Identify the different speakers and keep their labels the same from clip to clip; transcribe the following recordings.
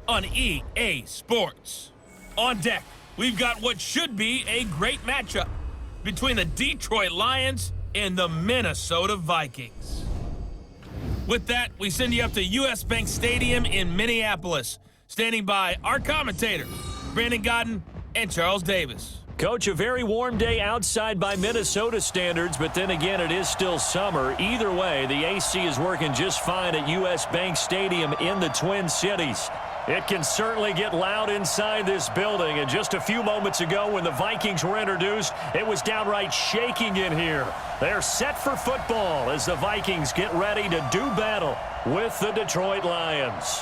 Speaker 1: on EA Sports. On deck, we've got what should be a great matchup between the Detroit Lions and the Minnesota Vikings. With that, we send you up to US Bank Stadium in Minneapolis. Standing by our commentators, Brandon Godden and Charles Davis.
Speaker 2: Coach, a very warm day outside by Minnesota standards, but then again, it is still summer. Either way, the AC is working just fine at US Bank Stadium in the Twin Cities. It can certainly get loud inside this building, and just a few moments ago when the Vikings were introduced, it was downright shaking in here. They're set for football as the Vikings get ready to do battle with the Detroit Lions.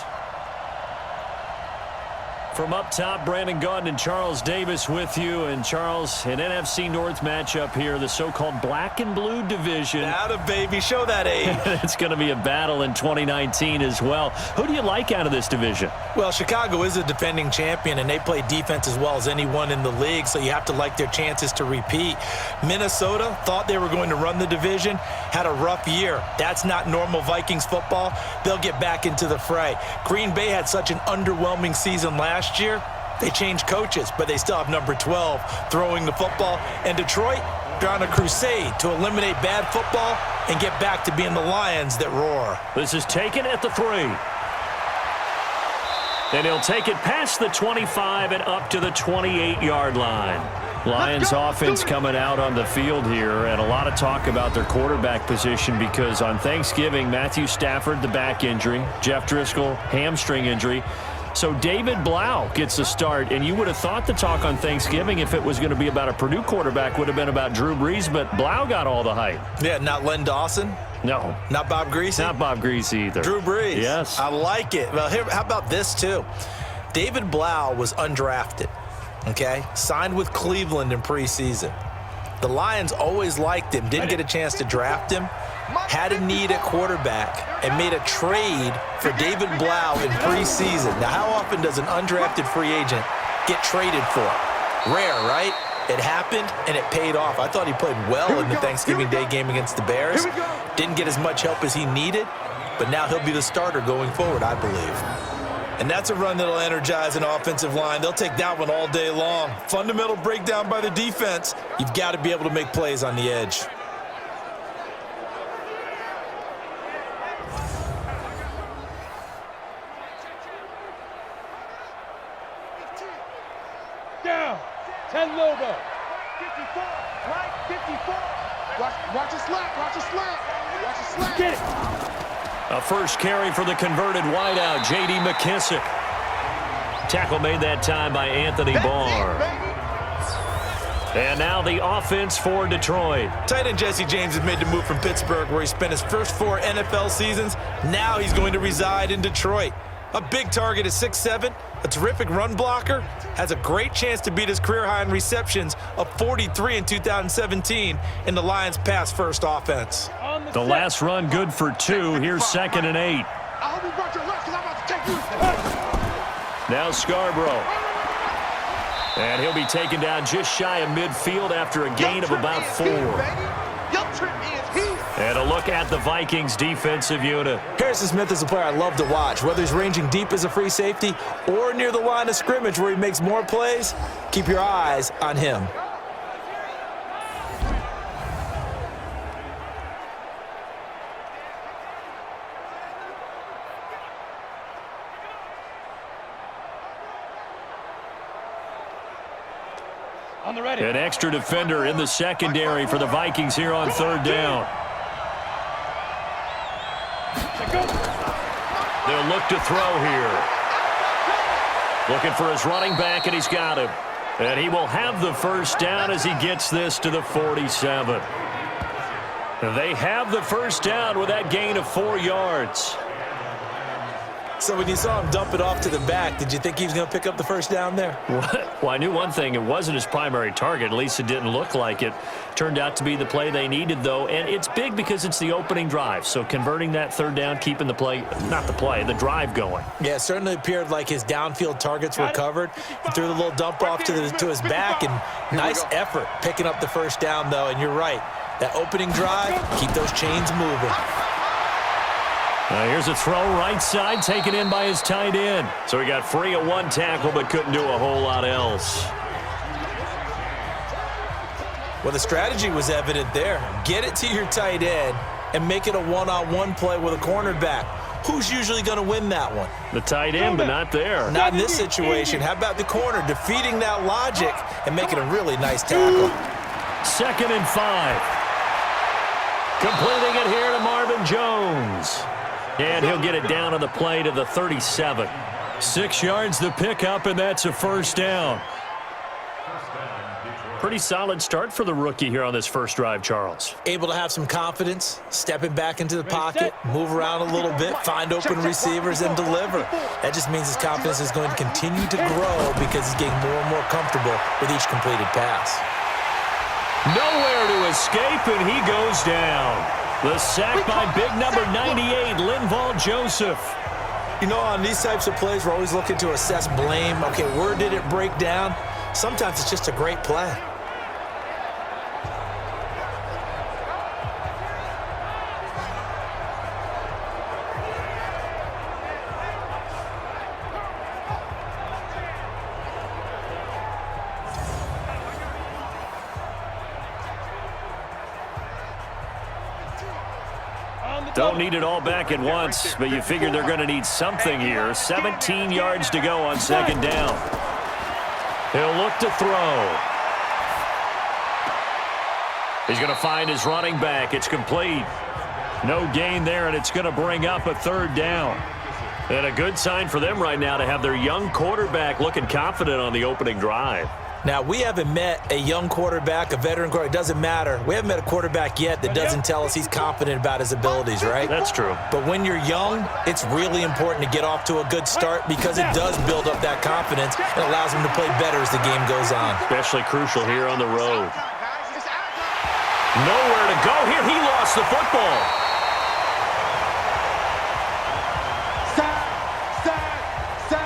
Speaker 2: From up top, Brandon Gaudin and Charles Davis with you. And Charles, an NFC North matchup here, the so-called black and blue division.
Speaker 3: Atta baby, show that age.
Speaker 2: It's going to be a battle in 2019 as well. Who do you like out of this division?
Speaker 3: Well, Chicago is a defending champion, and they play defense as well as anyone in the league, so you have to like their chances to repeat. Minnesota thought they were going to run the division, had a rough year. That's not normal Vikings football. They'll get back into the fray. Green Bay had such an underwhelming season last year. They changed coaches, but they still have number 12 throwing the football. And Detroit, they're on a crusade to eliminate bad football and get back to being the Lions that roar.
Speaker 2: This is taken at the 3. And he'll take it past the 25 and up to the 28-yard line. Lions offense coming out on the field here, and a lot of talk about their quarterback position because on Thanksgiving, Matthew Stafford, the back injury, Jeff Driscoll, hamstring injury. So David Blau gets the start, and you would have thought the talk on Thanksgiving, if it was going to be about a Purdue quarterback, would have been about Drew Brees, but Blau got all the hype.
Speaker 3: Yeah, not Len Dawson?
Speaker 2: No.
Speaker 3: Not Bob Greasy?
Speaker 2: Not Bob Greasy either.
Speaker 3: Drew Brees?
Speaker 2: Yes.
Speaker 3: I like it. Well, here, how about this, too? David Blau was undrafted, okay? Signed with Cleveland in preseason. The Lions always liked him, didn't get a chance to draft him, had a need at quarterback, and made a trade for David Blau in preseason. Now, how often does an undrafted free agent get traded for? Rare, right? It happened, and it paid off. I thought he played well in the Thanksgiving Day game against the Bears. Didn't get as much help as he needed, but now he'll be the starter going forward, I believe. And that's a run that'll energize an offensive line. They'll take that one all day long. Fundamental breakdown by the defense. You've got to be able to make plays on the edge.
Speaker 4: Down. 10 Lobo. 54. Right. 54. Watch a slant. Watch a slant. Watch a slant. Get it.
Speaker 2: A first carry for the converted wideout, J.D. McKissick. Tackle made that time by Anthony Barr. And now the offense for Detroit.
Speaker 3: Tight end Jesse James has made the move from Pittsburgh, where he spent his first 4 NFL seasons. Now he's going to reside in Detroit. A big target is 6'7", a terrific run blocker, has a great chance to beat his career high in receptions of 43 in 2017 in the Lions' pass-first offense.
Speaker 2: The last run good for 2. Here's 2nd and 8. Now Scarborough. And he'll be taken down just shy of midfield after a gain of about 4. And a look at the Vikings defensive unit.
Speaker 3: Harrison Smith is a player I love to watch. Whether he's ranging deep as a free safety or near the line of scrimmage where he makes more plays, keep your eyes on him.
Speaker 2: An extra defender in the secondary for the Vikings here on 3rd down. They'll look to throw here. Looking for his running back, and he's got him. And he will have the first down as he gets this to the 47. They have the first down with that gain of 4 yards.
Speaker 3: So when you saw him dump it off to the back, did you think he was going to pick up the first down there?
Speaker 2: Well, I knew one thing. It wasn't his primary target. At least it didn't look like it. Turned out to be the play they needed, though. And it's big because it's the opening drive. So converting that 3rd down, keeping the play, not the play, the drive going.
Speaker 3: Yeah, it certainly appeared like his downfield targets were covered. He threw the little dump off to his back, and nice effort picking up the first down, though. And you're right. That opening drive, keep those chains moving.
Speaker 2: Here's a throw right side, taken in by his tight end. So he got free of one tackle, but couldn't do a whole lot else.
Speaker 3: Well, the strategy was evident there. Get it to your tight end and make it a one-on-one play with a cornerback. Who's usually going to win that one?
Speaker 2: The tight end, but not there.
Speaker 3: Not in this situation. How about the corner defeating that logic and making a really nice tackle?
Speaker 2: 2nd and 5. Completing it here to Marvin Jones. And he'll get it down on the play to the 37. 6 yards the pickup, and that's a first down. Pretty solid start for the rookie here on this first drive, Charles.
Speaker 3: Able to have some confidence, stepping back into the pocket, move around a little bit, find open receivers, and deliver. That just means his confidence is going to continue to grow because he's getting more and more comfortable with each completed pass.
Speaker 2: Nowhere to escape, and he goes down. The sack by big number 98, Linval Joseph.
Speaker 3: You know, on these types of plays, we're always looking to assess blame. Okay, where did it break down? Sometimes it's just a great play.
Speaker 2: Don't need it all back at once, but you figure they're going to need something here. 17 yards to go on 2nd down. He'll look to throw. He's going to find his running back. It's complete. No gain there, and it's going to bring up a 3rd down. And a good sign for them right now to have their young quarterback looking confident on the opening drive.
Speaker 3: Now, we haven't met a young quarterback, a veteran quarterback. It doesn't matter. We haven't met a quarterback yet that doesn't tell us he's confident about his abilities, right?
Speaker 2: That's true.
Speaker 3: But when you're young, it's really important to get off to a good start because it does build up that confidence and allows him to play better as the game goes on.
Speaker 2: Especially crucial here on the road. Nowhere to go here. He lost the football.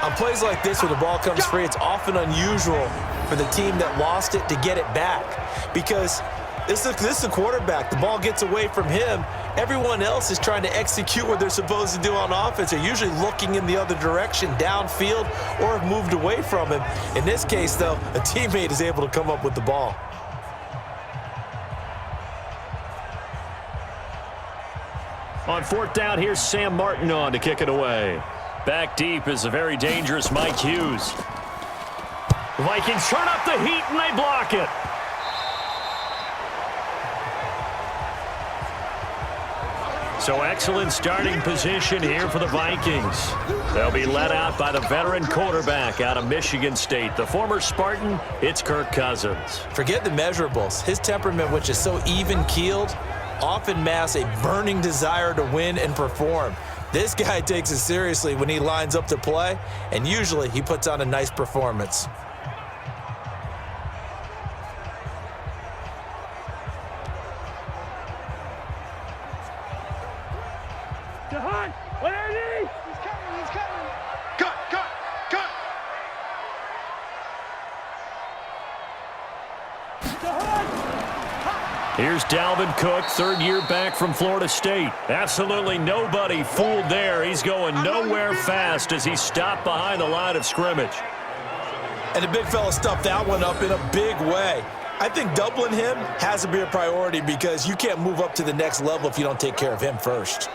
Speaker 3: On plays like this where the ball comes free, it's often unusual for the team that lost it to get it back because this is a quarterback. The ball gets away from him. Everyone else is trying to execute what they're supposed to do on offense. They're usually looking in the other direction, downfield, or have moved away from him. In this case, though, a teammate is able to come up with the ball.
Speaker 2: On 4th down, here's Sam Martin on to kick it away. Back deep is a very dangerous Mike Hughes. The Vikings turn up the heat, and they block it. So excellent starting position here for the Vikings. They'll be led out by the veteran quarterback out of Michigan State. The former Spartan, it's Kirk Cousins.
Speaker 3: Forget the measurables. His temperament, which is so even-keeled, often masks a burning desire to win and perform. This guy takes it seriously when he lines up to play, and usually he puts on a nice performance.
Speaker 4: Where is he? He's coming. Cut.
Speaker 2: Here's Dalvin Cook, 3rd year back from Florida State. Absolutely nobody fooled there. He's going nowhere fast as he's stopped behind the line of scrimmage.
Speaker 3: And the big fella stuffed that one up in a big way. I think doubling him has to be a priority because you can't move up to the next level if you don't take care of him first.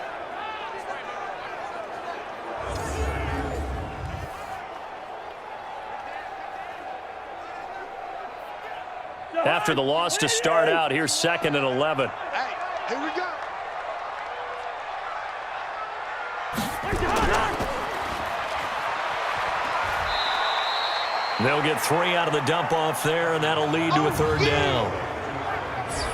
Speaker 2: After the loss to start out, here's 2nd and 11.
Speaker 4: Hey, here we go.
Speaker 2: They'll get 3 out of the dump off there, and that'll lead to a 3rd down.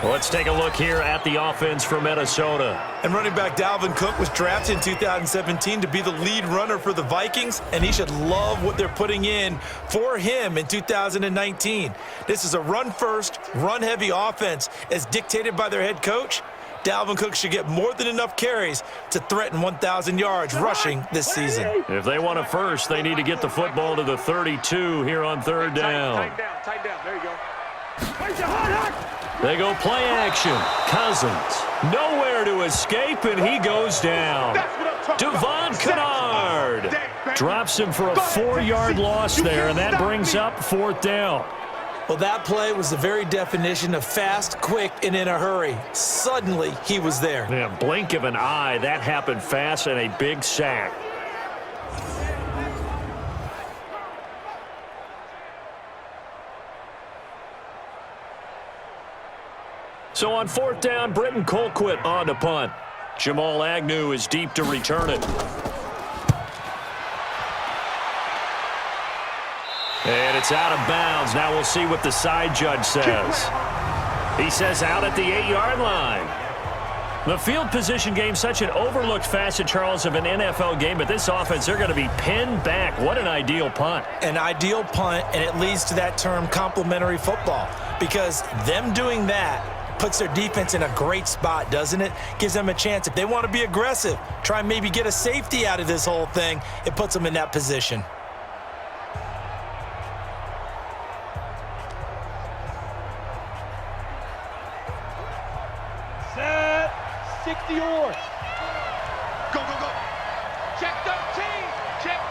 Speaker 2: Well, let's take a look here at the offense for Minnesota.
Speaker 3: And running back Dalvin Cook was drafted in 2017 to be the lead runner for the Vikings, and he should love what they're putting in for him in 2019. This is a run-first, run-heavy offense as dictated by their head coach. Dalvin Cook should get more than enough carries to threaten 1,000 yards rushing this season.
Speaker 2: If they want a first, they need to get the football to the 32 here on 3rd down.
Speaker 4: Tight down. There you go.
Speaker 2: They go play action. Cousins, nowhere to escape, and he goes down.
Speaker 4: That's what I'm
Speaker 2: Devon Kennard drops him for a 4-yard loss there, and that brings up 4th down.
Speaker 3: Well, that play was the very definition of fast, quick, and in a hurry. Suddenly, he was there.
Speaker 2: Yeah, blink of an eye, that happened fast, and a big sack. So on 4th down, Britton Colquitt on to punt. Jamal Agnew is deep to return it. And it's out of bounds. Now we'll see what the side judge says. He says out at the 8-yard line. The field position game, such an overlooked facet, Charles, of an NFL game, but this offense, they're going to be pinned back. What an ideal punt.
Speaker 3: An ideal punt, and it leads to that term complementary football, because them doing that puts their defense in a great spot, doesn't it? Gives them a chance. If they want to be aggressive, try and maybe get a safety out of this whole thing, it puts them in that position.
Speaker 4: Set. 60 yards. Go, go, go. Check 13. Check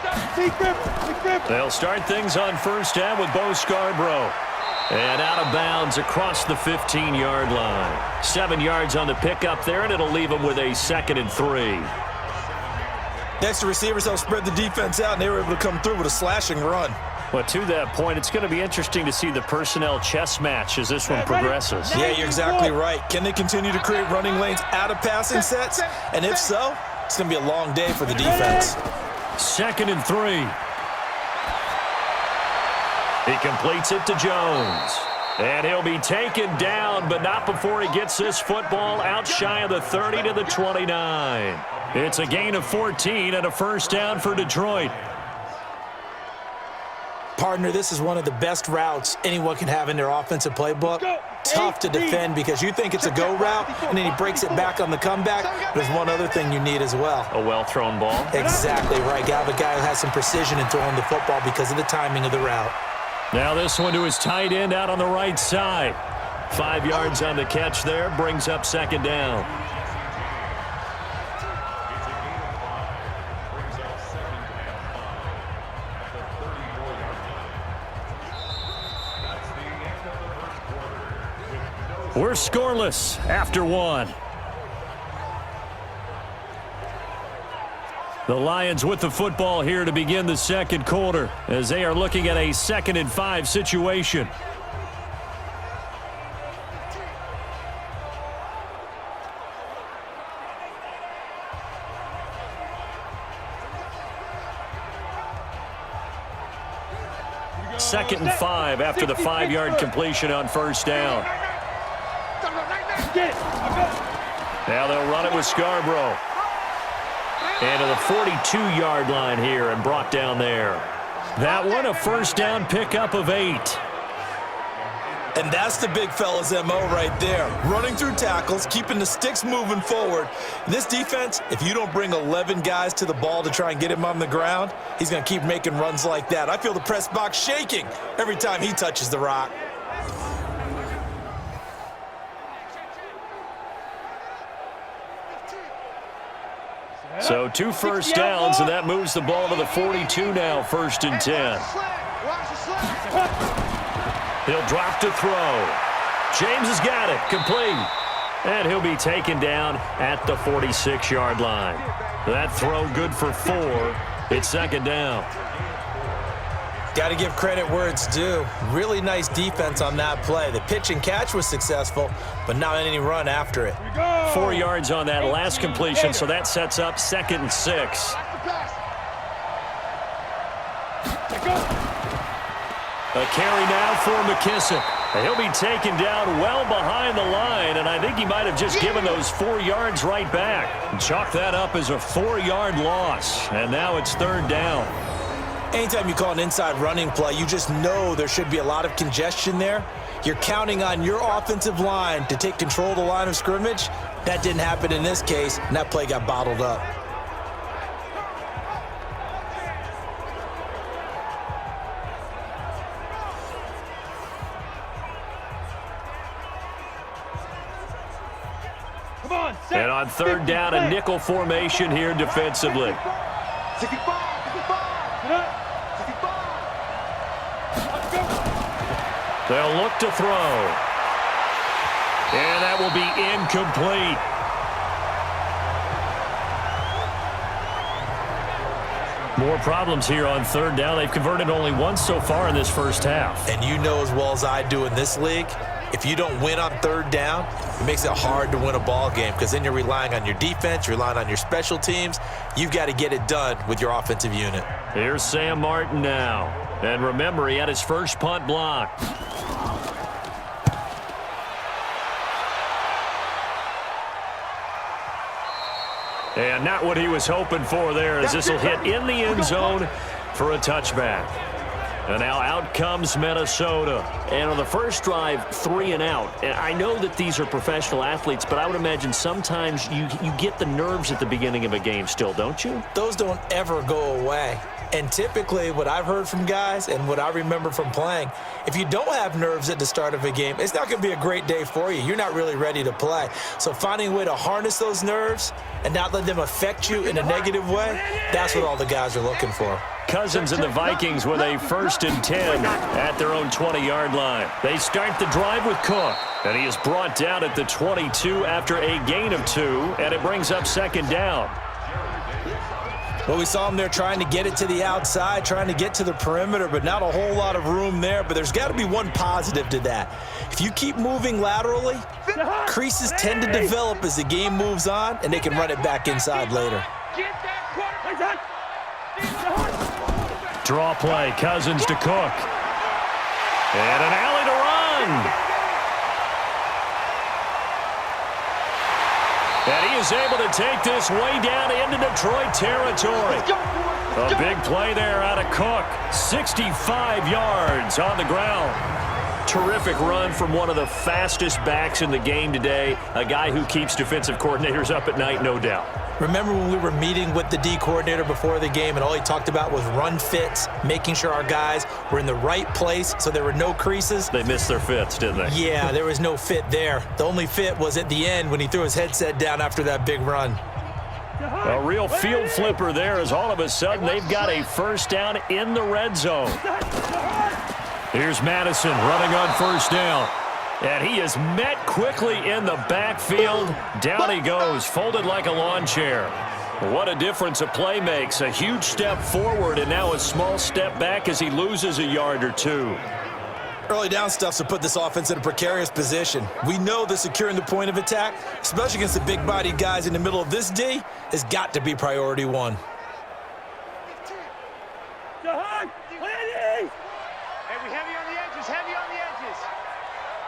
Speaker 4: 13.
Speaker 2: They'll start things on 1st down with Bo Scarborough. And out of bounds across the 15-yard line. 7 yards on the pickup there, and it'll leave them with a 2nd and 3.
Speaker 3: Next, the receivers help spread the defense out, and they were able to come through with a slashing run.
Speaker 2: Well, to that point, it's going to be interesting to see the personnel chess match as this one progresses.
Speaker 3: Yeah, you're exactly right. Can they continue to create running lanes out of passing sets? And if so, it's going to be a long day for the defense.
Speaker 2: 2nd and 3. He completes it to Jones. And he'll be taken down, but not before he gets this football out shy of the 30 to the 29. It's a gain of 14 and a 1st down for Detroit.
Speaker 3: Partner, this is one of the best routes anyone can have in their offensive playbook. Tough to defend because you think it's a go route, and then he breaks it back on the comeback. There's one other thing you need as well.
Speaker 2: A well-thrown ball.
Speaker 3: Exactly right. Got a guy who has some precision in throwing the football because of the timing of the route.
Speaker 2: Now this one to his tight end out on the right side. 5 yards on the catch there, brings up 2nd down. We're scoreless after 1. The Lions with the football here to begin the 2nd quarter as they are looking at a 2nd and 5 situation. Second and 5 after the 5-yard completion on 1st down. Now they'll run it with Scarborough. And to the 42-yard line here and brought down there. That one a 1st down pickup of 8.
Speaker 3: And that's the big fella's MO right there. Running through tackles, keeping the sticks moving forward. This defense, if you don't bring 11 guys to the ball to try and get him on the ground, he's going to keep making runs like that. I feel the press box shaking every time he touches the rock.
Speaker 2: So 2 1st downs, and that moves the ball to the 42 now, 1st and 10. He'll drop to throw. James has got it, complete. And he'll be taken down at the 46-yard line. That throw good for 4. It's 2nd down.
Speaker 3: Got to give credit where it's due. Really nice defense on that play. The pitch and catch was successful, but not any run after it.
Speaker 2: 4 yards on that last completion, so that sets up 2nd and 6. A carry now for McKissick. He'll be taken down well behind the line, and I think he might have just given those 4 yards right back. Chalk that up as a 4-yard loss, and now it's 3rd down.
Speaker 3: Anytime you call an inside running play, you just know there should be a lot of congestion there. You're counting on your offensive line to take control of the line of scrimmage. That didn't happen in this case, and that play got bottled up.
Speaker 4: Come on, set.
Speaker 2: And on third down, a nickel formation here defensively.
Speaker 4: 65, 65. Get up. 65. Let's go.
Speaker 2: They'll look to throw. And that will be incomplete. More problems here on third down. They've converted only once so far in this first half.
Speaker 3: And you know as well as I do in this league, if you don't win on third down, it makes it hard to win a ball game because then you're relying on your defense, you're relying on your special teams. You've got to get it done with your offensive unit.
Speaker 2: Here's Sam Martin now. And remember, he had his first punt blocked. And not what he was hoping for there, as this will hit in the end zone for a touchback. And now out comes Minnesota.
Speaker 5: And on the first drive, 3 and out. And I know that these are professional athletes, but I would imagine sometimes you get the nerves at the beginning of a game still, don't you?
Speaker 3: Those don't ever go away. And typically what I've heard from guys and what I remember from playing, if you don't have nerves at the start of a game, it's not going to be a great day for you. You're not really ready to play. So finding a way to harness those nerves and not let them affect you in a negative way, that's what all the guys are looking for.
Speaker 2: Cousins and the Vikings with a 1st and 10 at their own 20-yard line. They start the drive with Cook, and he is brought down at the 22 after a gain of 2, and it brings up 2nd down.
Speaker 3: Well, we saw him there trying to get it to the outside, trying to get to the perimeter, but not a whole lot of room there. But there's got to be one positive to that. If you keep moving laterally, creases tend to develop as the game moves on, and they can run it back inside later.
Speaker 2: Draw play, Cousins to Cook. And an alley to run. And he is able to take this way down into Detroit territory. A big play there out of Cook. 65 yards on the ground. Terrific run from one of the fastest backs in the game today. A guy who keeps defensive coordinators up at night, no doubt.
Speaker 3: Remember when we were meeting with the D coordinator before the game and all he talked about was run fits, making sure our guys were in the right place so there were no creases?
Speaker 2: They missed their fits, didn't they?
Speaker 3: Yeah, there was no fit there. The only fit was at the end when he threw his headset down after that big run.
Speaker 2: A real field flipper there as all of a sudden they've got a 1st down in the red zone. Here's Madison running on 1st down. And he is met quickly in the backfield. Down he goes, folded like a lawn chair. What a difference a play makes. A huge step forward and now a small step back as he loses a yard or 2.
Speaker 3: Early down stuff's to put this offense in a precarious position. We know that securing the point of attack, especially against the big-bodied guys in the middle of this D, has got to be priority 1.
Speaker 4: Hey, we heavy on the edges, heavy on the edges.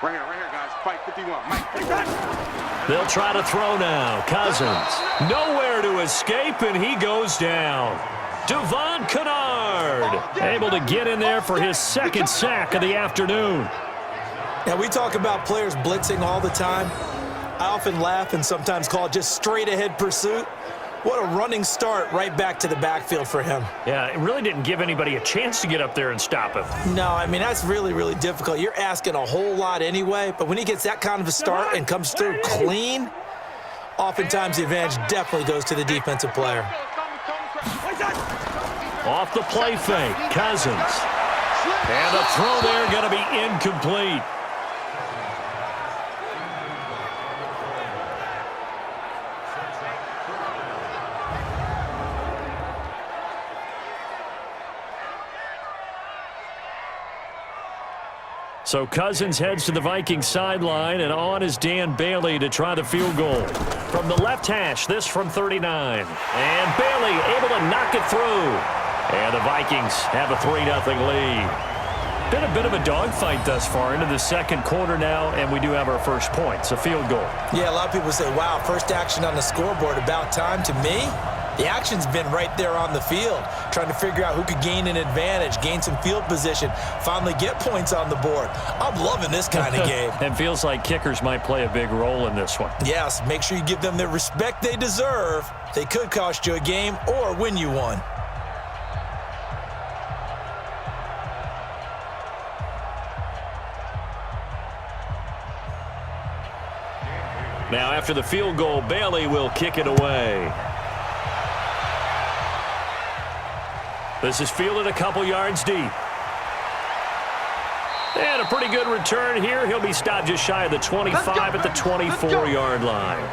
Speaker 4: Right here, guys. Fight 51. Mike.
Speaker 2: They'll try to throw now. Cousins. Nowhere to escape, and he goes down. Devon Kennard able to get in there for his 2nd sack of the afternoon.
Speaker 3: Now, we talk about players blitzing all the time. I often laugh and sometimes call it just straight-ahead pursuit. What a running start right back to the backfield for him.
Speaker 2: Yeah, it really didn't give anybody a chance to get up there and stop him.
Speaker 3: No, I mean, that's really, really difficult. You're asking a whole lot anyway, but when he gets that kind of a start and comes through clean, oftentimes the advantage definitely goes to the defensive player.
Speaker 2: Off the play fake, Cousins. And a throw there going to be incomplete. So Cousins heads to the Vikings sideline, and on is Dan Bailey to try the field goal. From the left hash, this from 39. And Bailey able to knock it through. And the Vikings have a 3-0 lead. Been a bit of a dogfight thus far into the 2nd quarter now, and we do have our first points, a field goal.
Speaker 3: Yeah, a lot of people say, wow, first action on the scoreboard, about time. To me, the action's been right there on the field, trying to figure out who could gain an advantage, gain some field position, finally get points on the board. I'm loving this kind of game.
Speaker 2: And feels like kickers might play a big role in this one.
Speaker 3: Yes, make sure you give them the respect they deserve. They could cost you a game or win you one.
Speaker 2: Now after the field goal, Bailey will kick it away. This is fielded a couple yards deep. And a pretty good return here. He'll be stopped just shy of the 25 at the 24-yard line.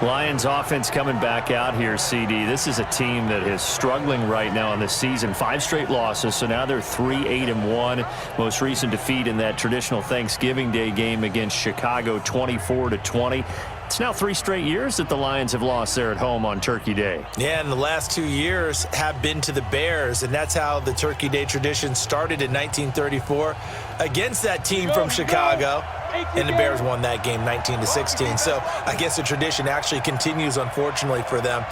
Speaker 2: Lions offense coming back out here, CD. This is a team that is struggling right now in the season. 5 straight losses, so now they're 3-8-1. Most recent defeat in that traditional Thanksgiving Day game against Chicago, 24-20. It's now 3 straight years that the Lions have lost there at home on Turkey Day.
Speaker 3: Yeah, and the last 2 years have been to the Bears, and that's how the Turkey Day tradition started in 1934 against that team from Chicago. And the Bears won that game 19-16. So I guess the tradition actually continues, unfortunately, for them.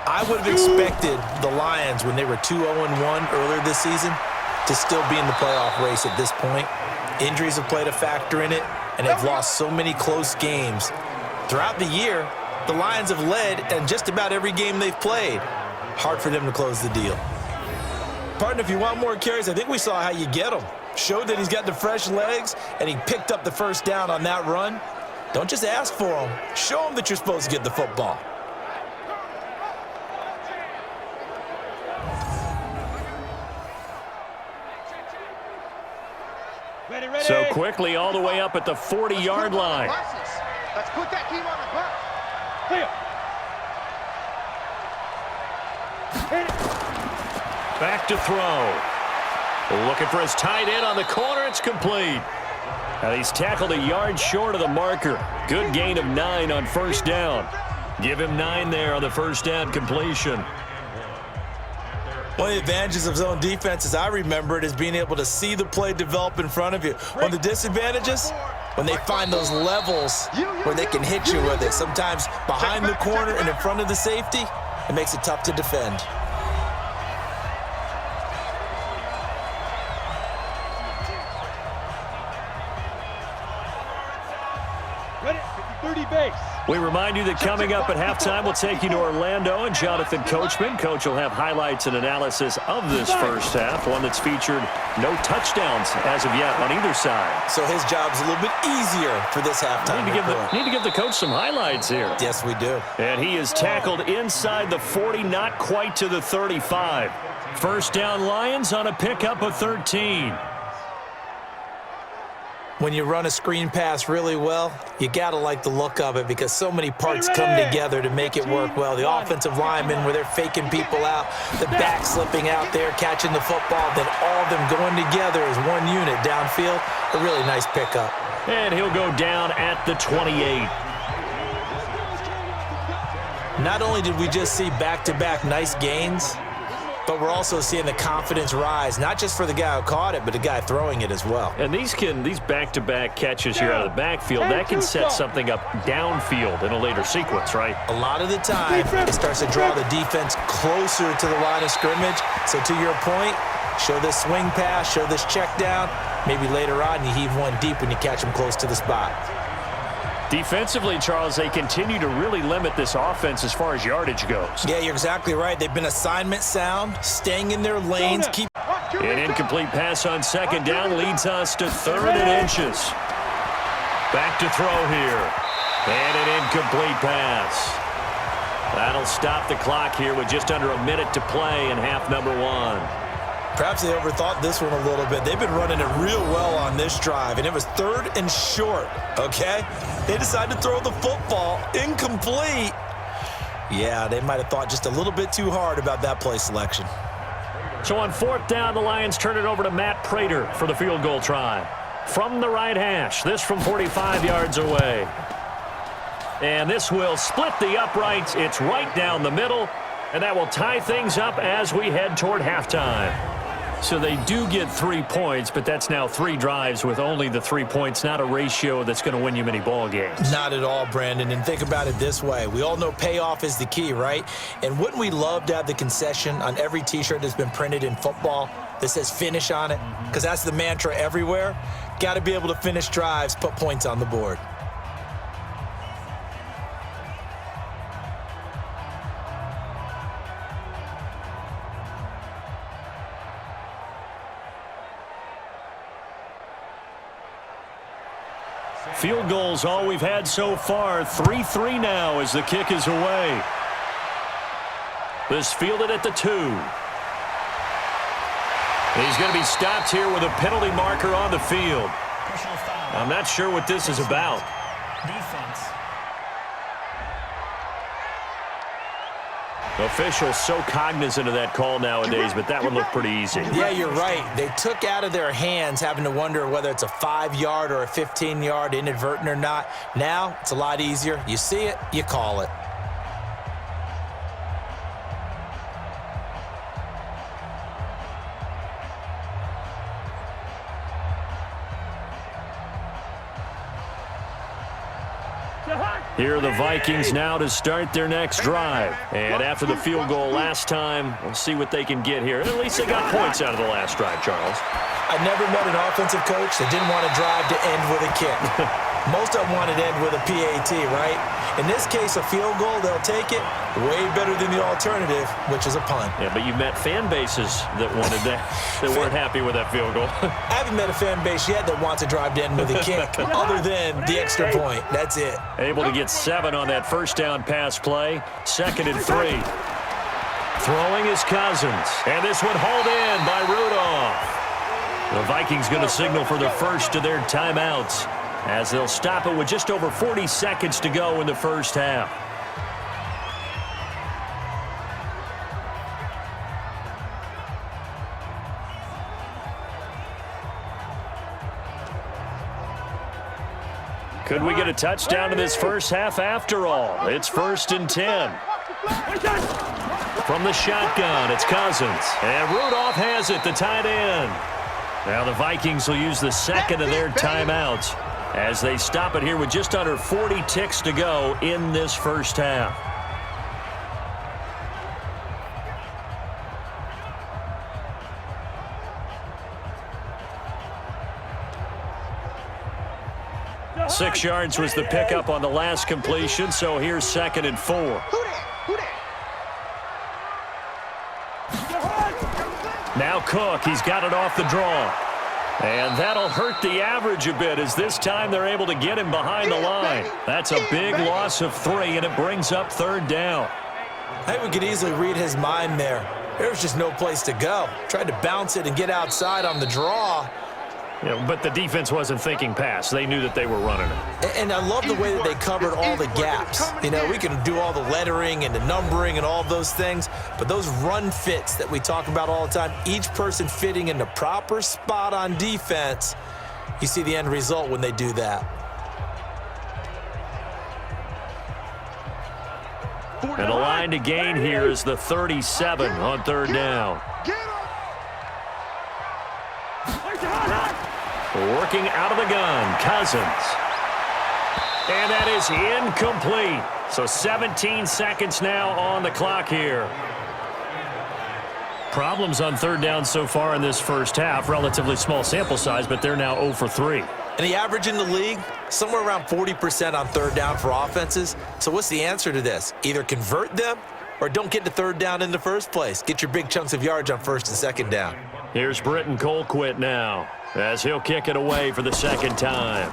Speaker 3: I would have expected the Lions, when they were 2-0-1 earlier this season, to still be in the playoff race at this point. Injuries have played a factor in it, and they've lost so many close games. Throughout the year, the Lions have led in just about every game they've played. Hard for them to close the deal. Partner, if you want more carries, I think we saw how you get them. Showed that he's got the fresh legs, and he picked up the first down on that run. Don't just ask for him. Show him that you're supposed to get the football.
Speaker 4: Ready, ready.
Speaker 2: So quickly all the way up at the 40-yard line.
Speaker 4: Let's put that team on the bus.
Speaker 2: Back to throw. Looking for his tight end on the corner. It's complete. Now he's tackled a yard short of the marker. Good gain of 9 on first down. Give him 9 there on the first down completion.
Speaker 3: One of the advantages of zone defense, as I remember it, is being able to see the play develop in front of you. One of the disadvantages, when they find those levels where they can hit you with it, sometimes behind the corner and in front of the safety, it makes it tough to defend.
Speaker 4: Ready, 30 base.
Speaker 2: We remind you that coming up at halftime, we'll take you to Orlando and Jonathan Coachman. Coach will have highlights and analysis of this first half, one that's featured no touchdowns as of yet on either side.
Speaker 3: So his job's a little bit easier for this halftime.
Speaker 2: Need to give the coach some highlights here.
Speaker 3: Yes, we do.
Speaker 2: And he is tackled inside the 40, not quite to the 35. First down Lions on a pickup of 13.
Speaker 3: When you run a screen pass really well, you got to like the look of it because so many parts come together to make it work well. The offensive linemen, where they're faking people out, the back slipping out there, catching the football, then all of them going together as one unit downfield. A really nice pickup.
Speaker 2: And he'll go down at the 28.
Speaker 3: Not only did we just see back-to-back nice gains, but we're also seeing the confidence rise, not just for the guy who caught it, but the guy throwing it as well.
Speaker 2: And these back-to-back catches here out of the backfield, that can set something up downfield in a later sequence, right?
Speaker 3: A lot of the time, it starts to draw the defense closer to the line of scrimmage. So to your point, show this swing pass, show this check down. Maybe later on you heave one deep when you catch them close to the spot.
Speaker 2: Defensively, Charles, they continue to really limit this offense as far as yardage goes.
Speaker 3: Yeah, you're exactly right. They've been assignment sound, staying in their lanes.
Speaker 2: An incomplete pass on second down leads us to 3rd and inches. Back to throw here. And an incomplete pass. That'll stop the clock here with just under a minute to play in half number 1.
Speaker 3: Perhaps they overthought this one a little bit. They've been running it real well on this drive, and it was 3rd and short, okay? They decided to throw the football incomplete. Yeah, they might have thought just a little bit too hard about that play selection.
Speaker 2: So on 4th down, the Lions turn it over to Matt Prater for the field goal try. From the right hash, this from 45 yards away. And this will split the uprights. It's right down the middle, and that will tie things up as we head toward halftime. So they do get 3 points, but that's now 3 drives with only the 3 points, not a ratio that's going to win you many ball games.
Speaker 3: Not at all, Brandon. And think about it this way. We all know payoff is the key, right? And wouldn't we love to have the concession on every T-shirt that's been printed in football that says finish on it? Because that's the mantra everywhere. Got to be able to finish drives, put points on the board.
Speaker 2: Field goals all we've had so far. 3-3 now as the kick is away. This fielded at the 2. He's going to be stopped here with a penalty marker on the field. I'm not sure what this is about.
Speaker 6: Defense.
Speaker 2: Officials so cognizant of that call nowadays, but that one looked pretty easy.
Speaker 3: Yeah, you're right. They took out of their hands having to wonder whether it's a 5-yard or a 15-yard inadvertent or not. Now, it's a lot easier. You see it, you call it.
Speaker 2: Here are the Vikings now to start their next drive. And after the field goal last time, we'll see what they can get here. At least they got points out of the last drive, Charles.
Speaker 3: I never met an offensive coach that didn't want to drive to end with a kick. Most of them wanted to end with a PAT, right? In this case, a field goal, they'll take it. Way better than the alternative, which is a punt.
Speaker 2: Yeah, but you met fan bases that wanted that, that weren't happy with that field goal.
Speaker 3: I haven't met a fan base yet that wants to drive to end with a kick, other than the extra point. That's it.
Speaker 2: Able to get 7 on that first down pass play. 2nd and 3. Throwing is Cousins. And this one hauled in by Rudolph. The Vikings going to signal for the first of their timeouts as they'll stop it with just over 40 seconds to go in the first half. Could we get a touchdown in this first half after all? It's 1st and 10. From the shotgun, it's Cousins. And Rudolph has it, the tight end. Now the Vikings will use the 2nd of their timeouts as they stop it here with just under 40 ticks to go in this first half. Six yards was the pickup on the last completion, so here's 2nd and 4. Now Cook, he's got it off the draw. And that'll hurt the average a bit as this time they're able to get him behind the line. That's a big loss of 3, and it brings up 3rd down.
Speaker 3: I think we could easily read his mind there. There was just no place to go. Tried to bounce it and get outside on the draw.
Speaker 2: Yeah, but the defense wasn't thinking pass. They knew that they were running it.
Speaker 3: And I love the way that they covered all the gaps. You know, we can do all the lettering and the numbering and all those things, but those run fits that we talk about all the time, each person fitting in the proper spot on defense, you see the end result when they do that.
Speaker 2: And the line to gain here is the 37 on 3rd down. Working out of the gun, Cousins. And that is incomplete. So 17 seconds now on the clock here. Problems on 3rd down so far in this first half. Relatively small sample size, but they're now 0 for 3.
Speaker 3: And the average in the league, somewhere around 40% on 3rd down for offenses. So what's the answer to this? Either convert them or don't get to 3rd down in the first place. Get your big chunks of yards on 1st and 2nd down.
Speaker 2: Here's Britton Colquitt now as he'll kick it away for the 2nd time.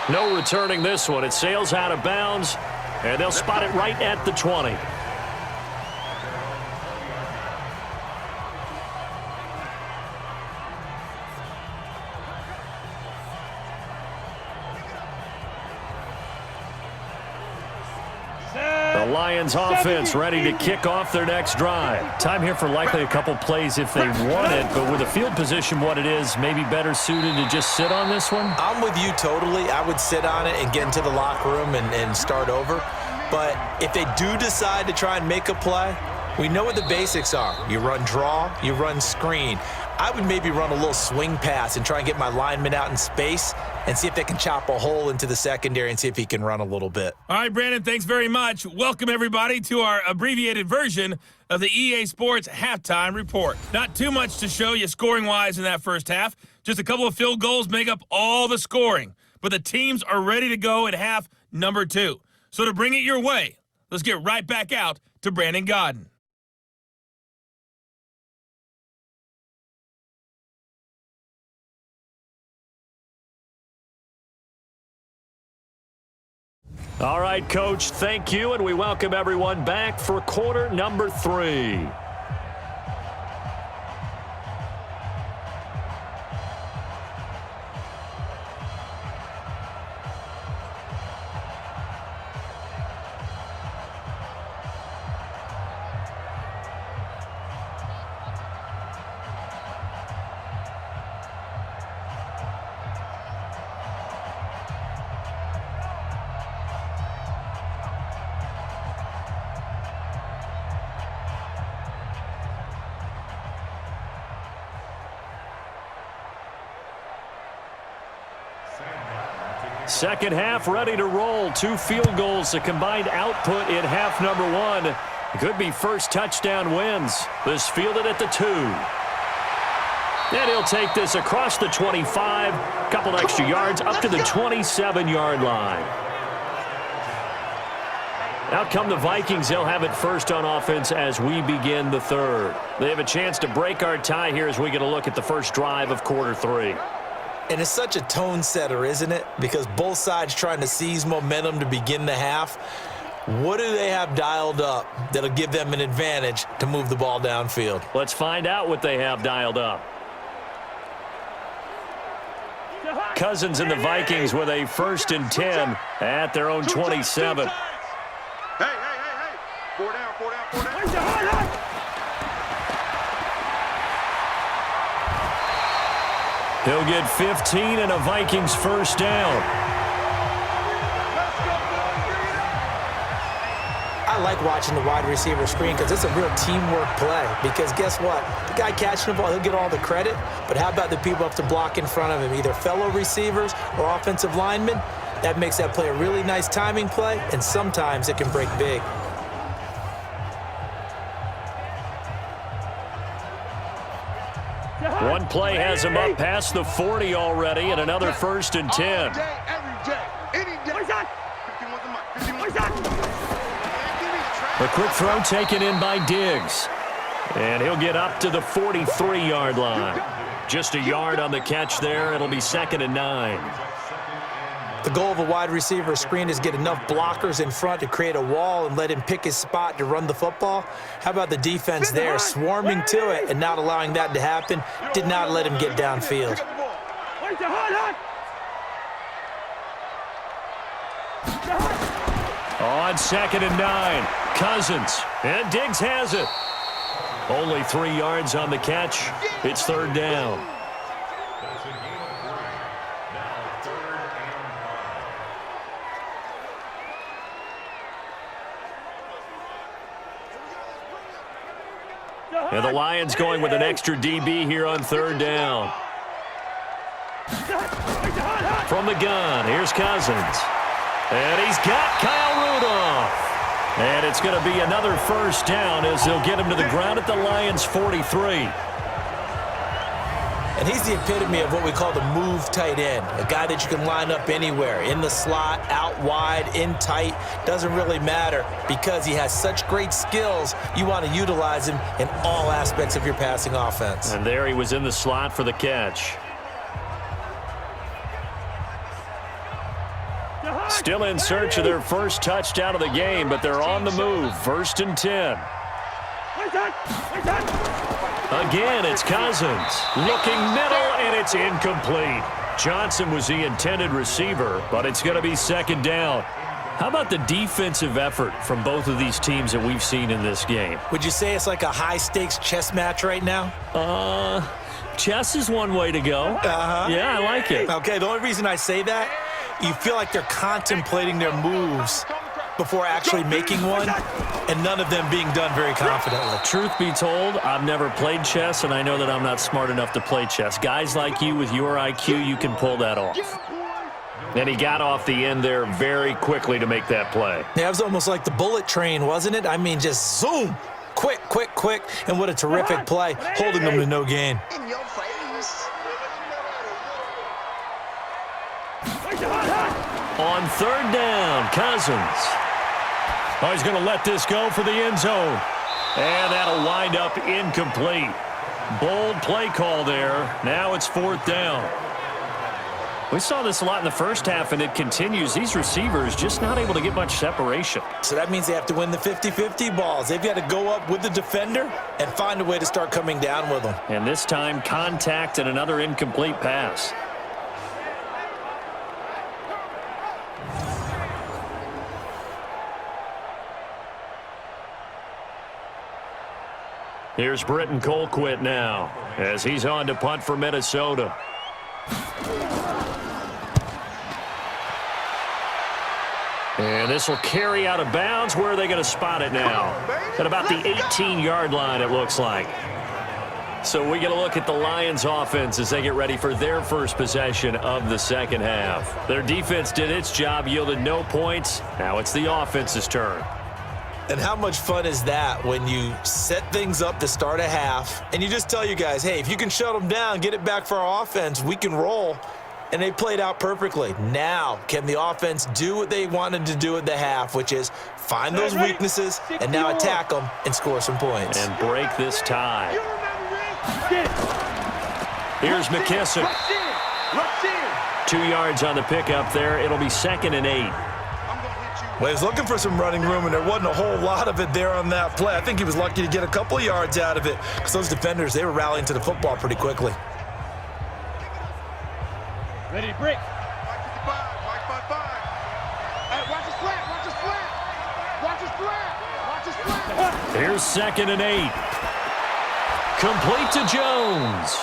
Speaker 2: No returning this one. It sails out of bounds, and they'll spot it right at the 20. The Lions offense ready to kick off their next drive. Time here for likely a couple plays if they want it, but with the field position what it is, maybe better suited to just sit on this one?
Speaker 3: I'm with you totally. I would sit on it and get into the locker room and start over. But if they do decide to try and make a play, we know what the basics are. You run draw, you run screen. I would maybe run a little swing pass and try and get my lineman out in space and see if they can chop a hole into the secondary and see if he can run a little bit.
Speaker 1: All right, Brandon, thanks very much. Welcome, everybody, to our abbreviated version of the EA Sports Halftime Report. Not too much to show you scoring-wise in that first half. Just a couple of field goals make up all the scoring. But the teams are ready to go at half number 2. So to bring it your way, let's get right back out to Brandon Godden.
Speaker 2: All right, Coach, thank you, and we welcome everyone back for quarter number 3. Second half ready to roll. 2 field goals, the combined output in half number 1. Could be first touchdown wins. This fielded at the 2. And he'll take this across the 25. Couple extra yards up to the 27-yard line. Out come the Vikings. They'll have it first on offense as we begin the 3rd. They have a chance to break our tie here as we get a look at the first drive of quarter 3.
Speaker 3: And it's such a tone setter, isn't it? Because both sides trying to seize momentum to begin the half. What do they have dialed up that'll give them an advantage to move the ball downfield?
Speaker 2: Let's find out what they have dialed up. Cousins and the Vikings with a 1st and 10 at their own 27.
Speaker 4: Hey. 4 down.
Speaker 2: He'll get 15 and a Vikings first down.
Speaker 3: I like watching the wide receiver screen because it's a real teamwork play. Because guess what? The guy catching the ball, he'll get all the credit. But how about the people up to block in front of him, either fellow receivers or offensive linemen? That makes that play a really nice timing play, and sometimes it can break big.
Speaker 2: One play has him up past the 40 already, and another 1st and 10.
Speaker 4: All day, every day, any day.
Speaker 2: A quick throw taken in by Diggs. And he'll get up to the 43-yard line. Just a yard on the catch there. It'll be 2nd and 9.
Speaker 3: The goal of a wide receiver screen is get enough blockers in front to create a wall and let him pick his spot to run the football. How about the defense there, swarming to it and not allowing that to happen? Did not let him get downfield.
Speaker 2: On 2nd and 9, Cousins. And Diggs has it. Only 3 yards on the catch. It's 3rd down. And the Lions going with an extra DB here on 3rd down. From the gun, here's Cousins. And he's got Kyle Rudolph. And it's going to be another first down as they'll get him to the ground at the Lions' 43.
Speaker 3: And he's the epitome of what we call the move tight end, a guy that you can line up anywhere, in the slot, out wide, in tight, doesn't really matter because he has such great skills. You want to utilize him in all aspects of your passing offense.
Speaker 2: And there he was in the slot for the catch. Still in search of their first touchdown of the game, but they're on the move. 1st and 10. Again, it's Cousins. Looking middle, and it's incomplete. Johnson was the intended receiver, but it's going to be 2nd down. How about the defensive effort from both of these teams that we've seen in this game?
Speaker 3: Would you say it's like a high-stakes chess match right now?
Speaker 2: Chess is one way to go. Yeah, I like it.
Speaker 3: Okay, the only reason I say that, you feel like they're contemplating their moves before actually making one, and none of them being done very confidently.
Speaker 2: Truth be told, I've never played chess, and I know that I'm not smart enough to play chess. Guys like you with your IQ, you can pull that off. And he got off the end there very quickly to make that play.
Speaker 3: Yeah, it was almost like the bullet train, wasn't it? I mean, just zoom, quick, and what a terrific play, holding them to no gain.
Speaker 2: On 3rd down, Cousins. Oh, he's going to let this go for the end zone. And that'll wind up incomplete. Bold play call there. Now it's 4th down. We saw this a lot in the first half, and it continues. These receivers just not able to get much separation.
Speaker 3: So that means they have to win the 50-50 balls. They've got to go up with the defender and find a way to start coming down with them.
Speaker 2: And this time, contact and another incomplete pass. Here's Britton Colquitt now as he's on to punt for Minnesota. And this will carry out of bounds. Where are they going to spot it now? At about the 18-yard line, it looks like. So we get a look at the Lions offense as they get ready for their first possession of the second half. Their defense did its job, yielded no points. Now it's the offense's turn.
Speaker 3: And how much fun is that when you set things up to start a half and you just tell you guys, hey, if you can shut them down, get it back for our offense, we can roll. And they played out perfectly. Now, can the offense do what they wanted to do at the half, which is find those weaknesses and now attack them and score some points.
Speaker 2: And break this tie. Here's McKissick. 2 yards on the pickup there. It'll be 2nd and 8.
Speaker 3: Well, he was looking for some running room, and there wasn't a whole lot of it there on that play. I think he was lucky to get a couple of yards out of it because those defenders, they were rallying to the football pretty quickly.
Speaker 4: Ready to break. 555. Hey, watch his flat. Watch his flat. Watch his flat. Watch his flat.
Speaker 2: Here's 2nd and 8. Complete to Jones.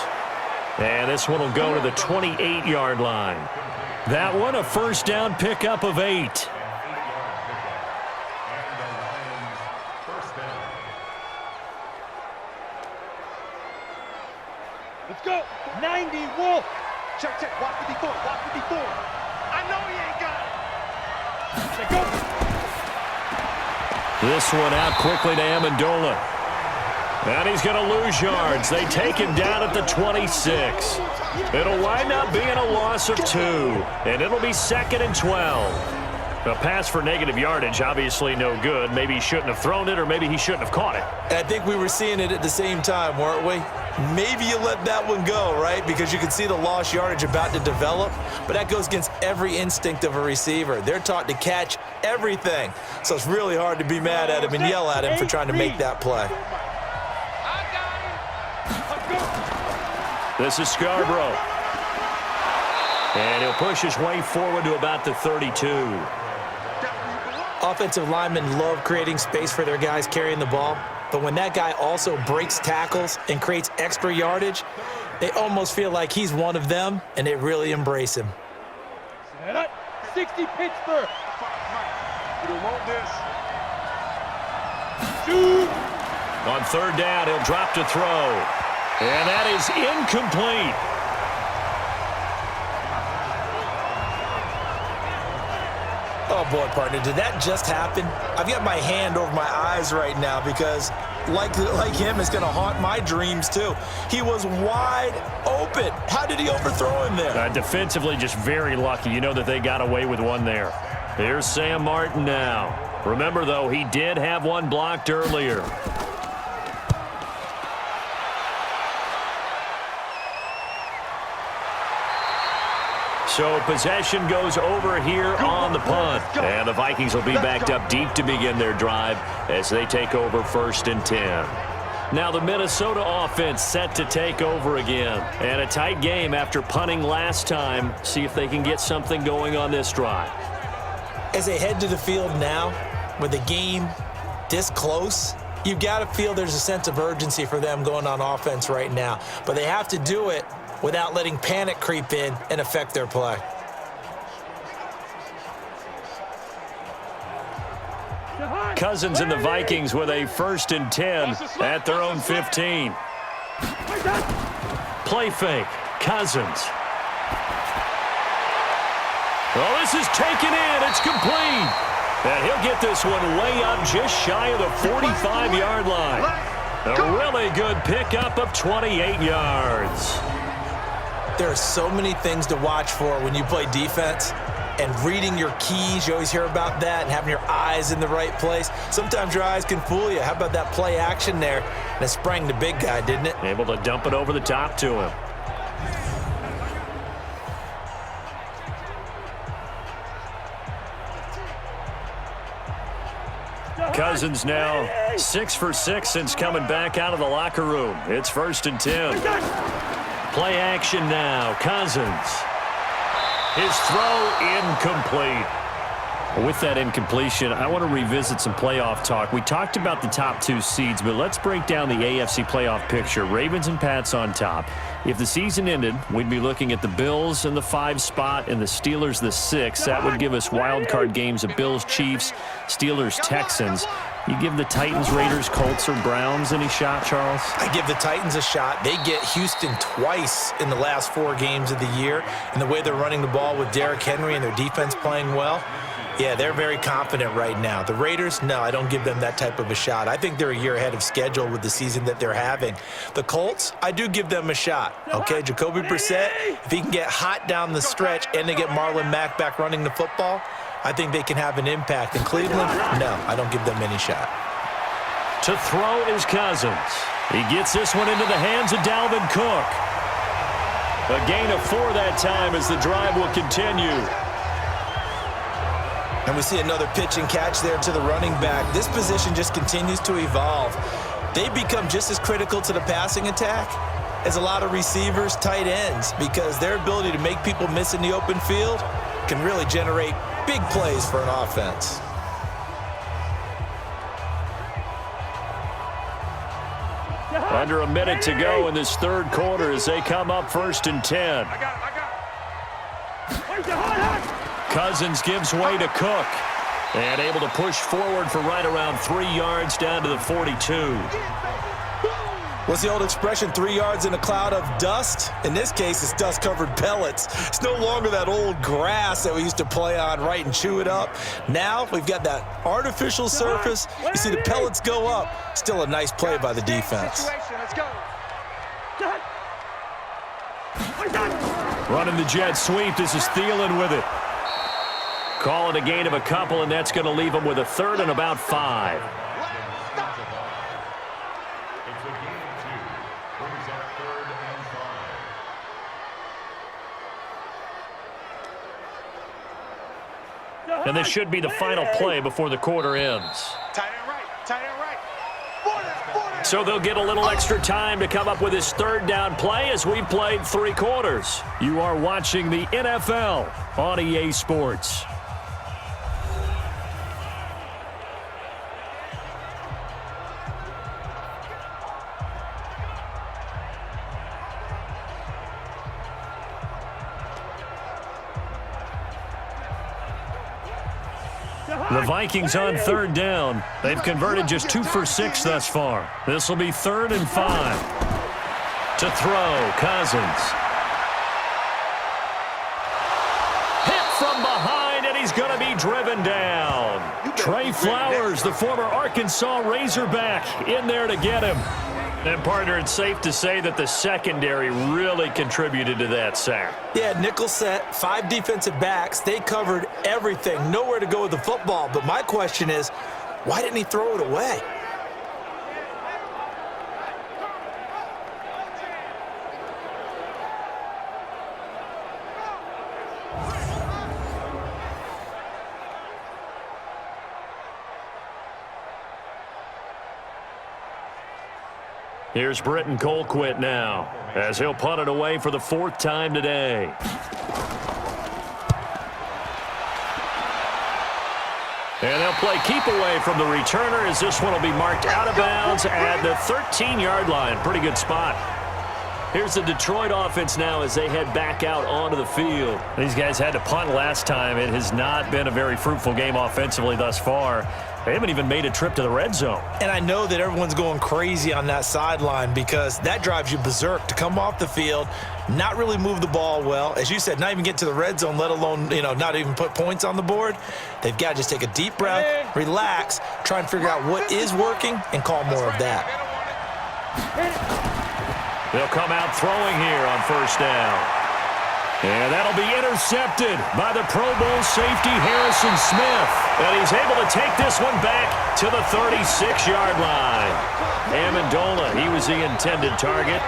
Speaker 2: And this one will go to the 28-yard line. That one a first down pickup of 8.
Speaker 4: Let's go. 90 Wolf. Check, check. Watch 54. Watch 54. I know he ain't got it. Let's go.
Speaker 2: This one out quickly to Amendola. And he's going to lose yards. They take him down at the 26. It'll wind up being a loss of 2. And it'll be 2nd and 12. A pass for negative yardage, obviously no good. Maybe he shouldn't have thrown it, or maybe he shouldn't have caught it.
Speaker 3: And I think we were seeing it at the same time, weren't we? Maybe you let that one go, right? Because you can see the lost yardage about to develop. But that goes against every instinct of a receiver. They're taught to catch everything. So it's really hard to be mad at him and yell at him for trying to make that play.
Speaker 2: This is Scarborough. And he'll push his way forward to about the 32.
Speaker 3: Offensive linemen love creating space for their guys carrying the ball. But when that guy also breaks tackles and creates extra yardage, they almost feel like he's one of them, and they really embrace him.
Speaker 4: 60 Pittsburgh. You don't want this. Shoot.
Speaker 2: On 3rd down, he'll drop to throw. And that is incomplete.
Speaker 3: Oh, boy, partner, did that just happen? I've got my hand over my eyes right now because, like him, it's going to haunt my dreams, too. He was wide open. How did he overthrow him there?
Speaker 2: Defensively, just very lucky. You know that they got away with one there. Here's Sam Martin now. Remember, though, he did have one blocked earlier. So possession goes over here on the punt. And the Vikings will be backed up deep to begin their drive as they take over 1st and 10. Now the Minnesota offense set to take over again. And a tight game after punting last time. See if they can get something going on this drive.
Speaker 3: As they head to the field now, with the game this close, you've got to feel there's a sense of urgency for them going on offense right now. But they have to do it without letting panic creep in and affect their play.
Speaker 2: Cousins and the Vikings with a 1st and 10 at their own 15. Play fake. Cousins. Oh, this is taken in. It's complete. And he'll get this one way up just shy of the 45-yard line. A really good pickup of 28 yards.
Speaker 3: There are so many things to watch for when you play defense, and reading your keys, you always hear about that, and having your eyes in the right place. Sometimes your eyes can fool you. How about that play action there? And it sprang the big guy, didn't it?
Speaker 2: Able to dump it over the top to him. Cousins now 6 for 6 since coming back out of the locker room. It's 1st and 10. Play action now. Cousins. His throw incomplete. With that incompletion, I want to revisit some playoff talk. We talked about the top 2 seeds, but let's break down the AFC playoff picture. Ravens and Pats on top. If the season ended, we'd be looking at the Bills in the 5 spot and the Steelers the 6. That would give us wild card games of Bills, Chiefs, Steelers, Texans. You give the Titans, Raiders, Colts, or Browns any shot, Charles?
Speaker 3: I give the Titans a shot. They get Houston twice in the last 4 games of the year, and the way they're running the ball with Derrick Henry and their defense playing well, yeah, they're very confident right now. The Raiders, no, I don't give them that type of a shot. I think they're a year ahead of schedule with the season that they're having. The Colts, I do give them a shot. Okay, Jacoby Brissett, if he can get hot down the stretch and they get Marlon Mack back running the football, I think they can have an impact. In Cleveland, no, I don't give them any shot.
Speaker 2: To throw is Cousins. He gets this one into the hands of Dalvin Cook. A gain of 4 that time as the drive will continue.
Speaker 3: And we see another pitch and catch there to the running back. This position just continues to evolve. They become just as critical to the passing attack as a lot of receivers, tight ends, because their ability to make people miss in the open field can really generate big plays for an offense.
Speaker 2: Under a minute to go in this 3rd quarter as they come up 1st and 10. Cousins gives way to Cook. And able to push forward for right around 3 yards down to the 42.
Speaker 3: What's the old expression, 3 yards in a cloud of dust? In this case, it's dust-covered pellets. It's no longer that old grass that we used to play on, right, and chew it up. Now we've got that artificial surface. You see the pellets go up. Still a nice play by the defense.
Speaker 2: Running the jet sweep. This is Thielen with it. Call it a gain of a couple, and that's going to leave him with a 3rd and about 5. And this should be the final play before the quarter ends. So they'll get a little extra time to come up with his 3rd down play as we played 3 quarters. You are watching the NFL on EA Sports. The Vikings on 3rd down. They've converted just 2 for 6 thus far. This will be 3rd and 5. To throw, Cousins. Hit from behind, and he's going to be driven down. Trey Flowers, the former Arkansas Razorback, in there to get him. And, partner, it's safe to say that the secondary really contributed to that sack.
Speaker 3: Yeah, nickel set, 5 defensive backs. They covered everything. Nowhere to go with the football. But my question is, why didn't he throw it away?
Speaker 2: Here's Britton Colquitt now, as he'll punt it away for the 4th time today. And they'll play keep away from the returner as this one will be marked out of bounds at the 13-yard line. Pretty good spot. Here's the Detroit offense now as they head back out onto the field. These guys had to punt last time. It has not been a very fruitful game offensively thus far. They haven't even made a trip to the red zone.
Speaker 3: And I know that everyone's going crazy on that sideline because that drives you berserk to come off the field, not really move the ball well. As you said, not even get to the red zone, let alone, not even put points on the board. They've got to just take a deep breath, relax, try and figure out what is working, and call more of that.
Speaker 2: They'll come out throwing here on 1st down. And that'll be intercepted by the Pro Bowl safety Harrison Smith. And he's able to take this one back to the 36-yard line. Amendola, he was the intended target.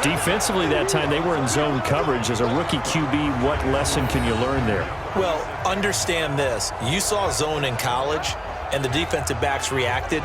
Speaker 2: Defensively that time, they were in zone coverage. As a rookie QB, what lesson can you learn there?
Speaker 3: Well, understand this. You saw zone in college. and the defensive backs reacted,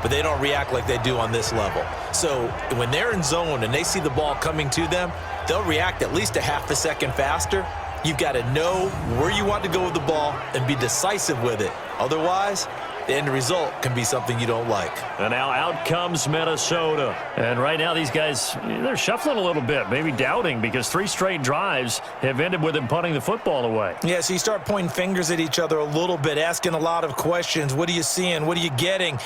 Speaker 3: but they don't react like they do on this level. So when they're in zone and they see the ball coming to them, they'll react at least a half a second faster. You've got to know where you want to go with the ball and be decisive with it. Otherwise, the end result can be something you don't like.
Speaker 2: And now out comes Minnesota. And right now these guys, they're shuffling a little bit, maybe doubting, because 3 straight drives have ended with them punting the football away.
Speaker 3: Yeah, so you start pointing fingers at each other a little bit, asking a lot of questions. What are you seeing? What are you getting?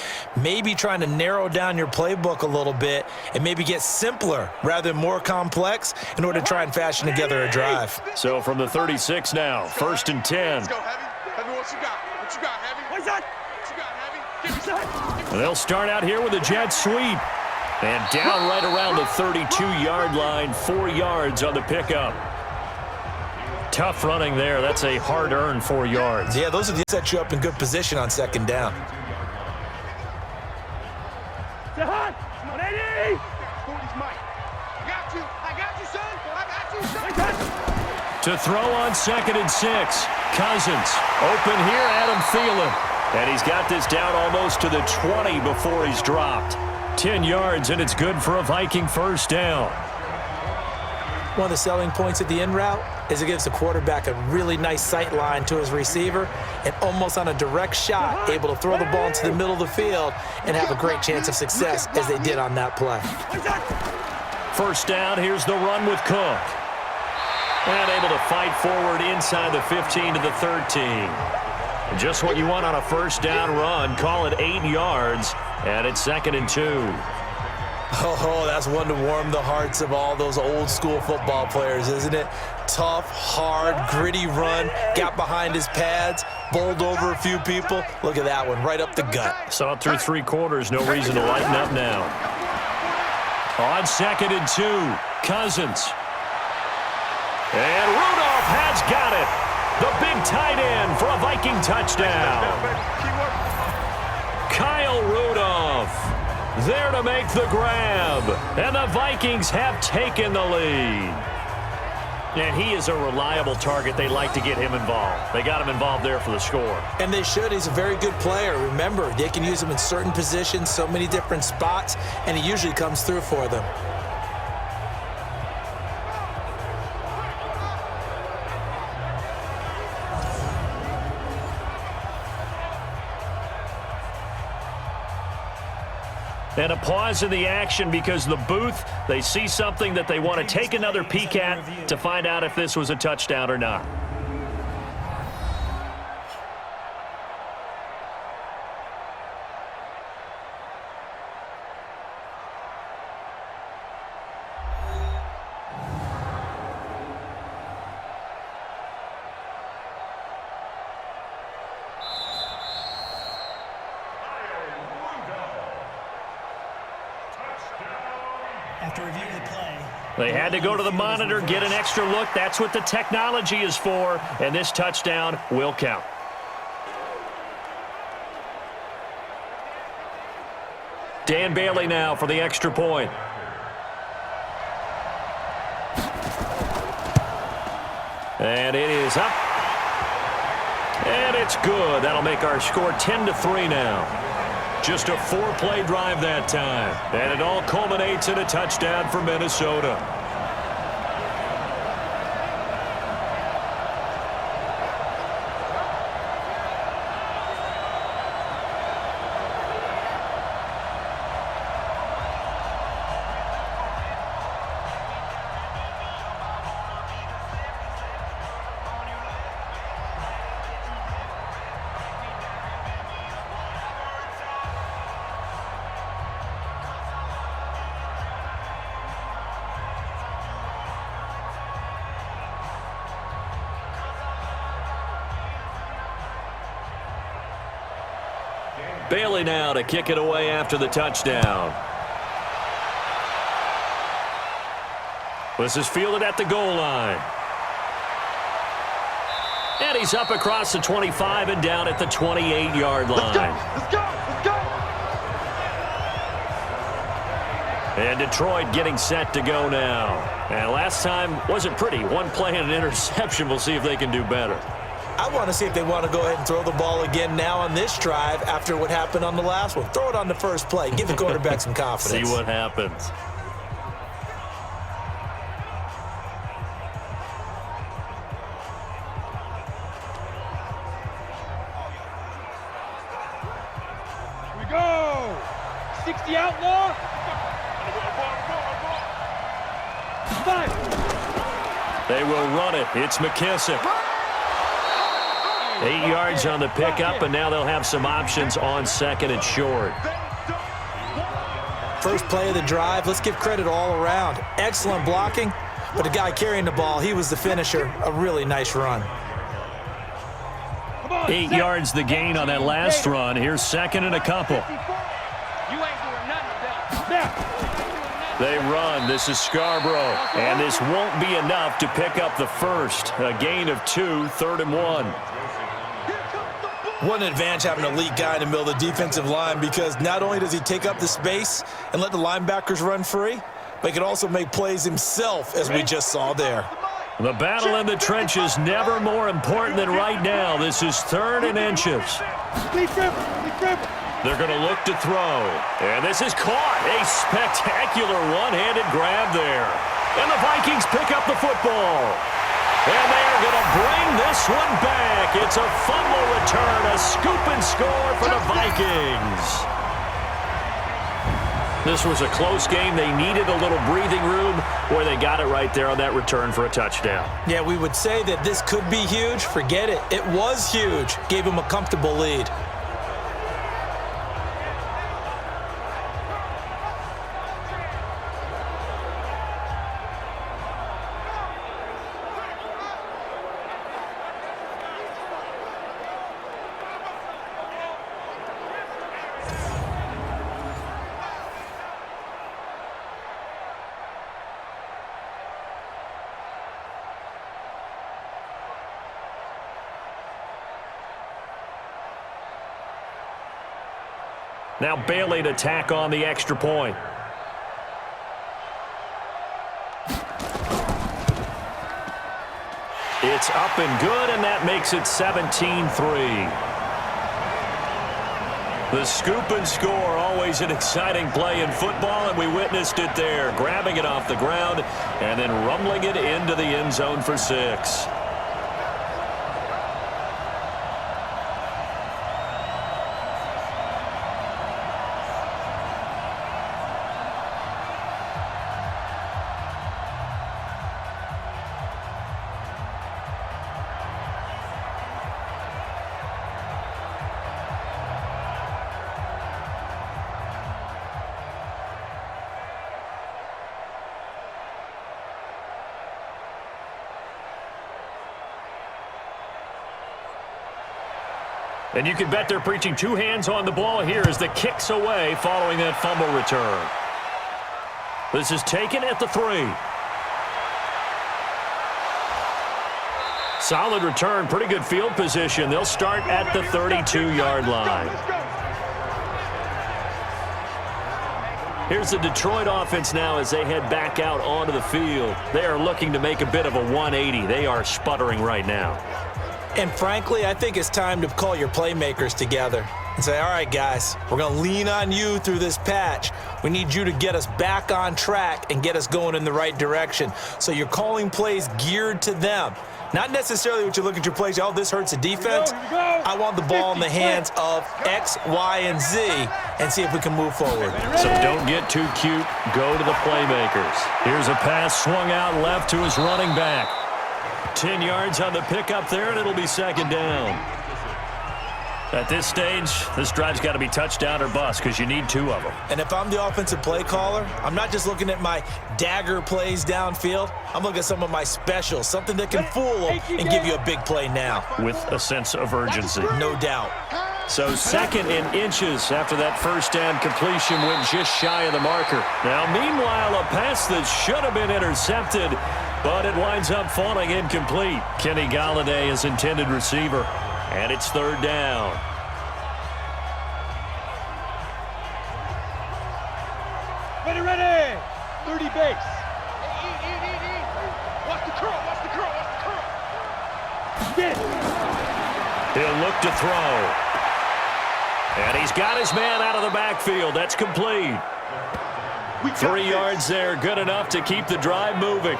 Speaker 3: Maybe trying to narrow down your playbook a little bit and maybe get simpler rather than more complex in order to try and fashion together a drive.
Speaker 2: So from the 36 now, 1st and 10.
Speaker 4: Let's go, Heavy. Heavy, what you got? What you got, Heavy? What's that? What you got, Heavy? Give me that.
Speaker 2: They'll start out here with a jet sweep. And down right around the 32-yard line, 4 yards on the pickup. Tough running there. That's a hard-earned 4 yards.
Speaker 3: Yeah, those are the set you up in good position on 2nd down.
Speaker 4: Hot. Come on, Eddie. 40's Mike. I got you, son. I got you, son.
Speaker 2: To throw on 2nd and 6. Cousins open here, Adam Thielen. And he's got this down almost to the 20 before he's dropped. 10 yards, and it's good for a Viking 1st down.
Speaker 3: One of the selling points of the in route is it gives the quarterback a really nice sight line to his receiver and almost on a direct shot able to throw the ball into the middle of the field and have a great chance of success as they did on that play.
Speaker 2: 1st down, here's the run with Cook. And able to fight forward inside the 15 to the 13. Just what you want on a 1st down run. Call it 8 yards, and it's 2nd and 2.
Speaker 3: Oh, that's one to warm the hearts of all those old school football players, isn't it? Tough, hard, gritty run, got behind his pads, bowled over a few people. Look at that one, right up the gut.
Speaker 2: Saw it through 3 quarters, no reason to lighten up now. On 2nd and 2, Cousins. And Rudolph has got it. The big tight end for a Viking touchdown. Kyle Rudolph there to make the grab. And the Vikings have taken the lead. And he is a reliable target. They like to get him involved. They got him involved there for the score.
Speaker 3: And they should. He's a very good player. Remember, they can use him in certain positions, so many different spots, and he usually comes through for them.
Speaker 2: And a pause in the action because the booth, they see something that they want to take another peek at to find out if this was a touchdown or not.
Speaker 6: After reviewing the play,
Speaker 2: they had to go to the monitor, get an extra look. That's what the technology is for, and this touchdown will count. Dan Bailey now for the extra point. And it is up. And it's good. That'll make our score 10-3 now. Just a 4-play drive that time. And it all culminates in a touchdown for Minnesota. Bailey now to kick it away after the touchdown. This is fielded at the goal line. And he's up across the 25 and down at the 28-yard line.
Speaker 4: Let's go! Let's go!
Speaker 2: And Detroit getting set to go now. And last time wasn't pretty. One play and an interception. We'll see if they can do better.
Speaker 3: I want to see if they want to go ahead and throw the ball again now on this drive after what happened on the last one. Throw it on the first play. Give the quarterback some confidence.
Speaker 2: See what happens.
Speaker 4: Here we go. 60 outlaw. 5.
Speaker 2: They will run it. It's McKissick. 8 yards on the pickup, and now they'll have some options on second and short.
Speaker 3: First play of the drive, let's give credit all around. Excellent blocking, but the guy carrying the ball, he was the finisher. A really nice run.
Speaker 2: 8 yards the gain on that last run. Here's second and a couple.
Speaker 4: You ain't doing nothing, Bill.
Speaker 2: They run. This is Scarborough, and this won't be enough to pick up the first. A gain of 2, 3rd and 1.
Speaker 3: What an advantage having a elite guy in the middle of the defensive line, because not only does he take up the space and let the linebackers run free, but he can also make plays himself, as we just saw there.
Speaker 2: The battle in the trenches never more important than right now. This is 3rd and inches. They're going to look to throw. And this is caught. A spectacular one-handed grab there. And the Vikings pick up the football. And they are going to bring this one back. It's a fumble return, a scoop and score for the Vikings. This was a close game. They needed a little breathing room, where they got it right there on that return for a touchdown.
Speaker 3: Yeah, we would say that this could be huge. Forget it. It was huge. Gave him a comfortable lead.
Speaker 2: Now Bailey to tack on the extra point. It's up and good, and that makes it 17-3. The scoop and score, always an exciting play in football, and we witnessed it there, grabbing it off the ground and then rumbling it into the end zone for 6. And you can bet they're preaching 2 hands on the ball here as the kick's away following that fumble return. This is taken at the 3. Solid return, pretty good field position. They'll start at the 32-yard line. Here's the Detroit offense now as they head back out onto the field. They are looking to make a bit of a 180. They are sputtering right now.
Speaker 3: And frankly, I think it's time to call your playmakers together and say, all right, guys, we're going to lean on you through this patch. We need you to get us back on track and get us going in the right direction. So you're calling plays geared to them. Not necessarily what you look at your plays, oh, this hurts the defense. I want the ball in the hands of X, Y, and Z and see if we can move forward.
Speaker 2: So don't get too cute. Go to the playmakers. Here's a pass swung out left to his running back. 10 yards on the pickup there, and it'll be second down. At this stage, this drive's got to be touchdown or bust because you need 2 of them.
Speaker 3: And if I'm the offensive play caller, I'm not just looking at my dagger plays downfield. I'm looking at some of my specials, something that can fool them and give you a big play now.
Speaker 2: With a sense of urgency.
Speaker 3: No doubt.
Speaker 2: So 2nd and inches after that first down completion went just shy of the marker. Now, meanwhile, a pass that should have been intercepted, but it winds up falling incomplete. Kenny Golladay is intended receiver, and it's 3rd down.
Speaker 4: Ready. 30 base. Watch the curl. Get it.
Speaker 2: He'll look to throw. And he's got his man out of the backfield. That's complete. 3 yards there, good enough to keep the drive moving.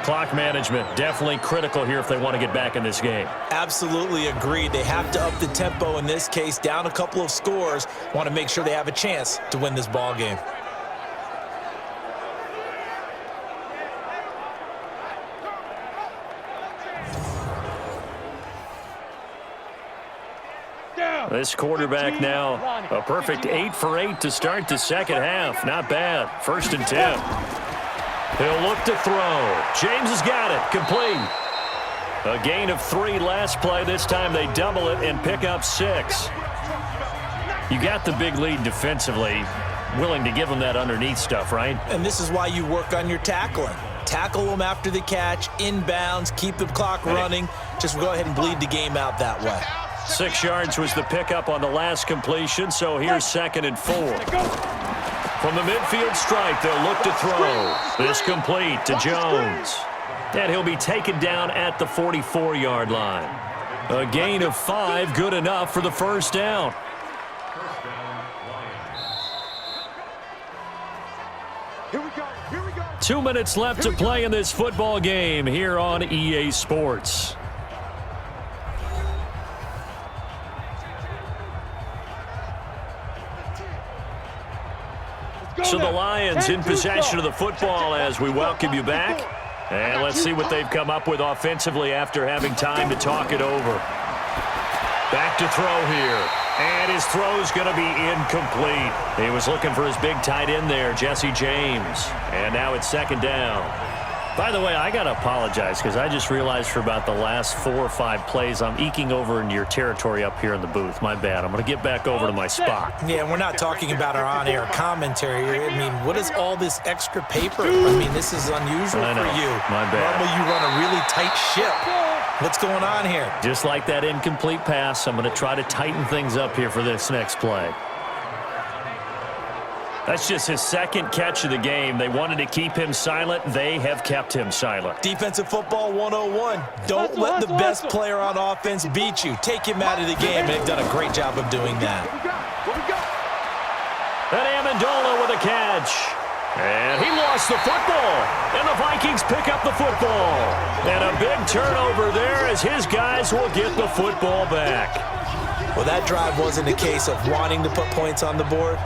Speaker 2: Clock management definitely critical here if they want to get back in this game.
Speaker 3: Absolutely agreed. They have to up the tempo in this case, down a couple of scores. Want to make sure they have a chance to win this ball game.
Speaker 2: This quarterback now, a perfect 8 for 8 to start the second half. Not bad. 1st and 10. He'll look to throw. James has got it. Complete. A gain of 3 last play. This time they double it and pick up 6. You got the big lead defensively. Willing to give them that underneath stuff, right?
Speaker 3: And this is why you work on your tackling. Tackle them after the catch, inbounds, keep the clock running. Just go ahead and bleed the game out that way.
Speaker 2: 6 yards was the pickup on the last completion, so here's 2nd and 4. From the midfield stripe, they'll look to throw. This complete to Jones. And he'll be taken down at the 44-yard line. A gain of 5, good enough for the first down.
Speaker 4: Here we go. Here we go.
Speaker 2: 2 minutes left to play in this football game here on EA Sports. So the Lions in possession of the football as we welcome you back. And let's see what they've come up with offensively after having time to talk it over. Back to throw here. And his throw's going to be incomplete. He was looking for his big tight end there, Jesse James. And now it's 2nd down. By the way, I got to apologize because I just realized for about the last 4 or 5 plays, I'm eking over into your territory up here in the booth. My bad. I'm going to get back over to my spot.
Speaker 3: Yeah, we're not talking about our on-air commentary. I mean, what is all this extra paper? I mean, this is unusual for you.
Speaker 2: My bad.
Speaker 3: Normally you run a really tight ship. What's going on here?
Speaker 2: Just like that incomplete pass, I'm going to try to tighten things up here for this next play. That's just his 2nd catch of the game. They wanted to keep him silent. They have kept him silent.
Speaker 3: Defensive football 101. Don't let the best player on offense beat you. Take him out of the game, and they've done a great job of doing that.
Speaker 2: And Amendola with a catch. And he lost the football. And the Vikings pick up the football. And a big turnover there as his guys will get the football back.
Speaker 3: Well, that drive wasn't a case of wanting to put points on the board.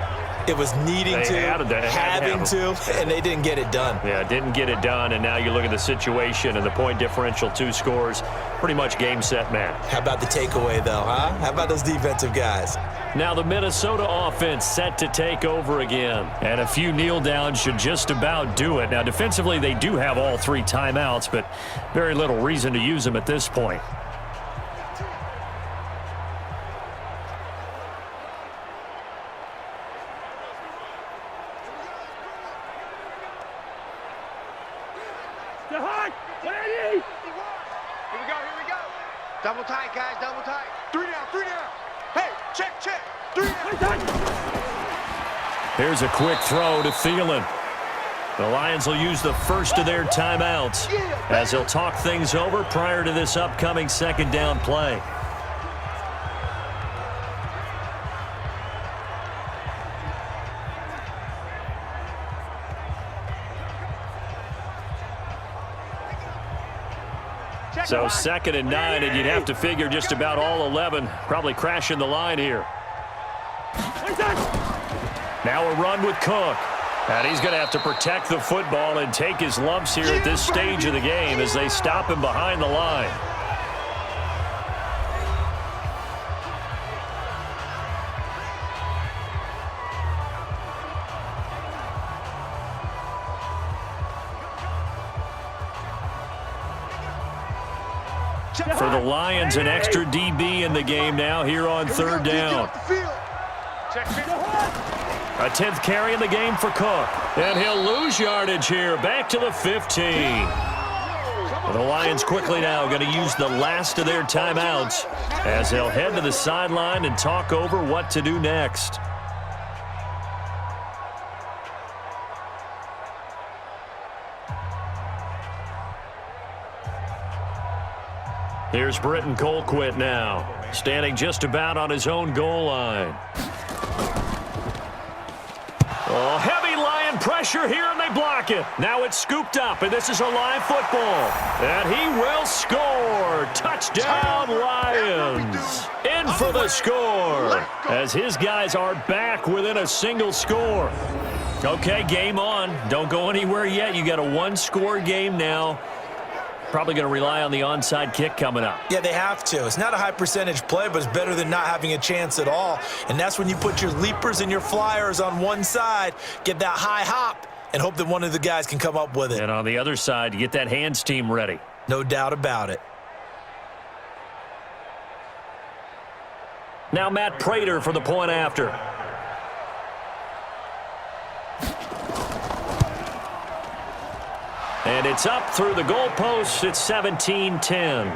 Speaker 3: It was needing having to, and they didn't get it done.
Speaker 2: Yeah, didn't get it done, and now you look at the situation and the point differential, 2 scores, pretty much game, set, match.
Speaker 3: How about the takeaway, though, huh? How about those defensive guys?
Speaker 2: Now the Minnesota offense set to take over again, and a few kneel downs should just about do it. Now defensively, they do have all 3 timeouts, but very little reason to use them at this point.
Speaker 4: Double tight, guys, double tight. 3 down, 3 down. Hey, check, 3 down.
Speaker 2: Here's a quick throw to Thielen. The Lions will use the first of their timeouts as they'll talk things over prior to this upcoming 2nd down play. So 2nd and 9, and you'd have to figure just about all 11 probably crashing the line here. Now a run with Cook. And he's going to have to protect the football and take his lumps here at this stage of the game as they stop him behind the line. For the Lions, an extra DB in the game now here on 3rd down. A 10th carry in the game for Cook. And he'll lose yardage here. Back to the 15. The Lions quickly now going to use the last of their timeouts as they'll head to the sideline and talk over what to do next. Here's Britton Colquitt now, standing just about on his own goal line. Oh, heavy Lion pressure here, and they block it. Now it's scooped up, and this is a live football. And he will score. Touchdown, Lions. In for the score, as his guys are back within a single score. Okay, game on. Don't go anywhere yet. You got a one-score game now. Probably going to rely on the onside kick coming up.
Speaker 3: Yeah, they have to. It's not a high-percentage play, but it's better than not having a chance at all. And that's when you put your leapers and your flyers on one side, get that high hop, and hope that one of the guys can come up with it.
Speaker 2: And on the other side, you get that hands team ready.
Speaker 3: No doubt about it.
Speaker 2: Now Matt Prater for the point after. And it's up through the goalposts. It's 17-10.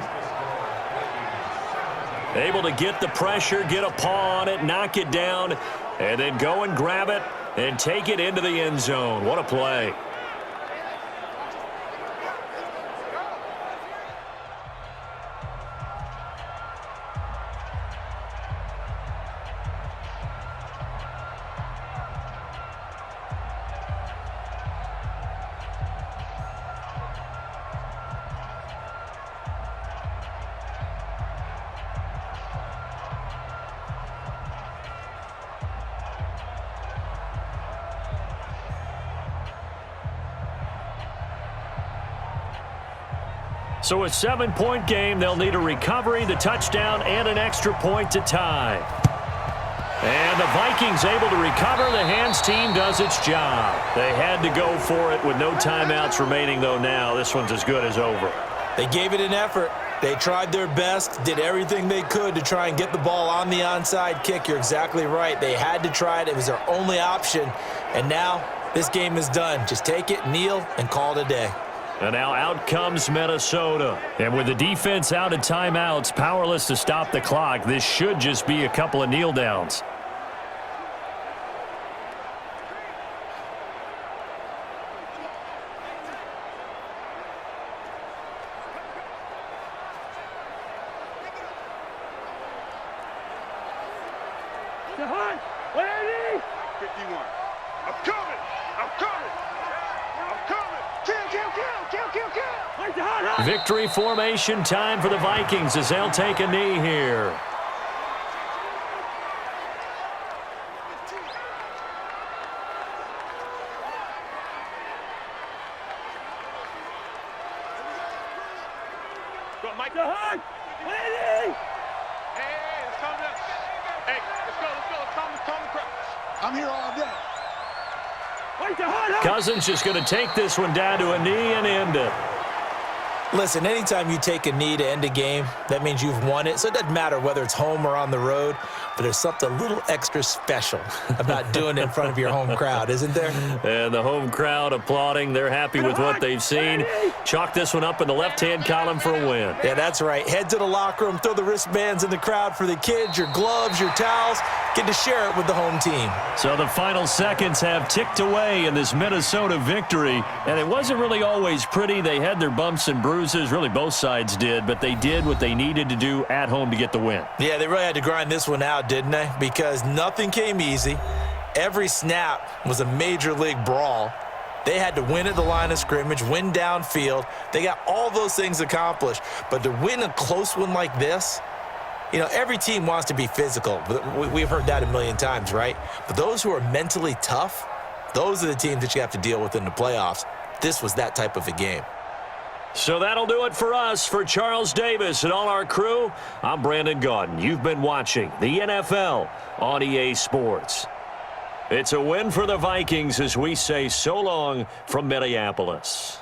Speaker 2: Able to get the pressure, get a paw on it, knock it down, and then go and grab it and take it into the end zone. What a play. So a 7-point game, they'll need a recovery, the touchdown, and an extra point to tie. And the Vikings able to recover. The hands team does its job. They had to go for it with no timeouts remaining, though now. This one's as good as over.
Speaker 3: They gave it an effort. They tried their best, did everything they could to try and get the ball on the onside kick. You're exactly right. They had to try it. It was their only option. And now this game is done. Just take it, kneel, and call it a day.
Speaker 2: And now out comes Minnesota. And with the defense out of timeouts, powerless to stop the clock, this should just be a couple of kneel downs.
Speaker 4: Behind! 180! 51. I'm coming! I'm coming! I'm coming! Kill!
Speaker 2: Victory formation time for the Vikings as they'll take a knee here.
Speaker 4: Go, Mike. Behind! 180! Hey, let's calm down. Hey, let's go. Calm the crowd. I'm here all day.
Speaker 2: Cousins just going to take this one down to a knee and end it.
Speaker 3: Listen, anytime you take a knee to end a game, that means you've won it. So it doesn't matter whether it's home or on the road, but there's something a little extra special about doing it in front of your home crowd, isn't there?
Speaker 2: And the home crowd applauding. They're happy with what they've seen. Chalk this one up in the left-hand column for a win.
Speaker 3: Yeah, that's right. Head to the locker room, throw the wristbands in the crowd for the kids, your gloves, your towels. Get to share it with the home team.
Speaker 2: So the final seconds have ticked away in this Minnesota victory. And it wasn't really always pretty. They had their bumps and bruises. Really, both sides did. But they did what they needed to do at home to get the win.
Speaker 3: Yeah, they really had to grind this one out, didn't they? Because nothing came easy. Every snap was a major league brawl. They had to win at the line of scrimmage, win downfield. They got all those things accomplished. But to win a close one like this, you know, every team wants to be physical. We've heard that a million times, right? But those who are mentally tough, those are the teams that you have to deal with in the playoffs. This was that type of a game.
Speaker 2: So that'll do it for us. For Charles Davis and all our crew, I'm Brandon Gaudin. You've been watching the NFL on EA Sports. It's a win for the Vikings as we say so long from Minneapolis.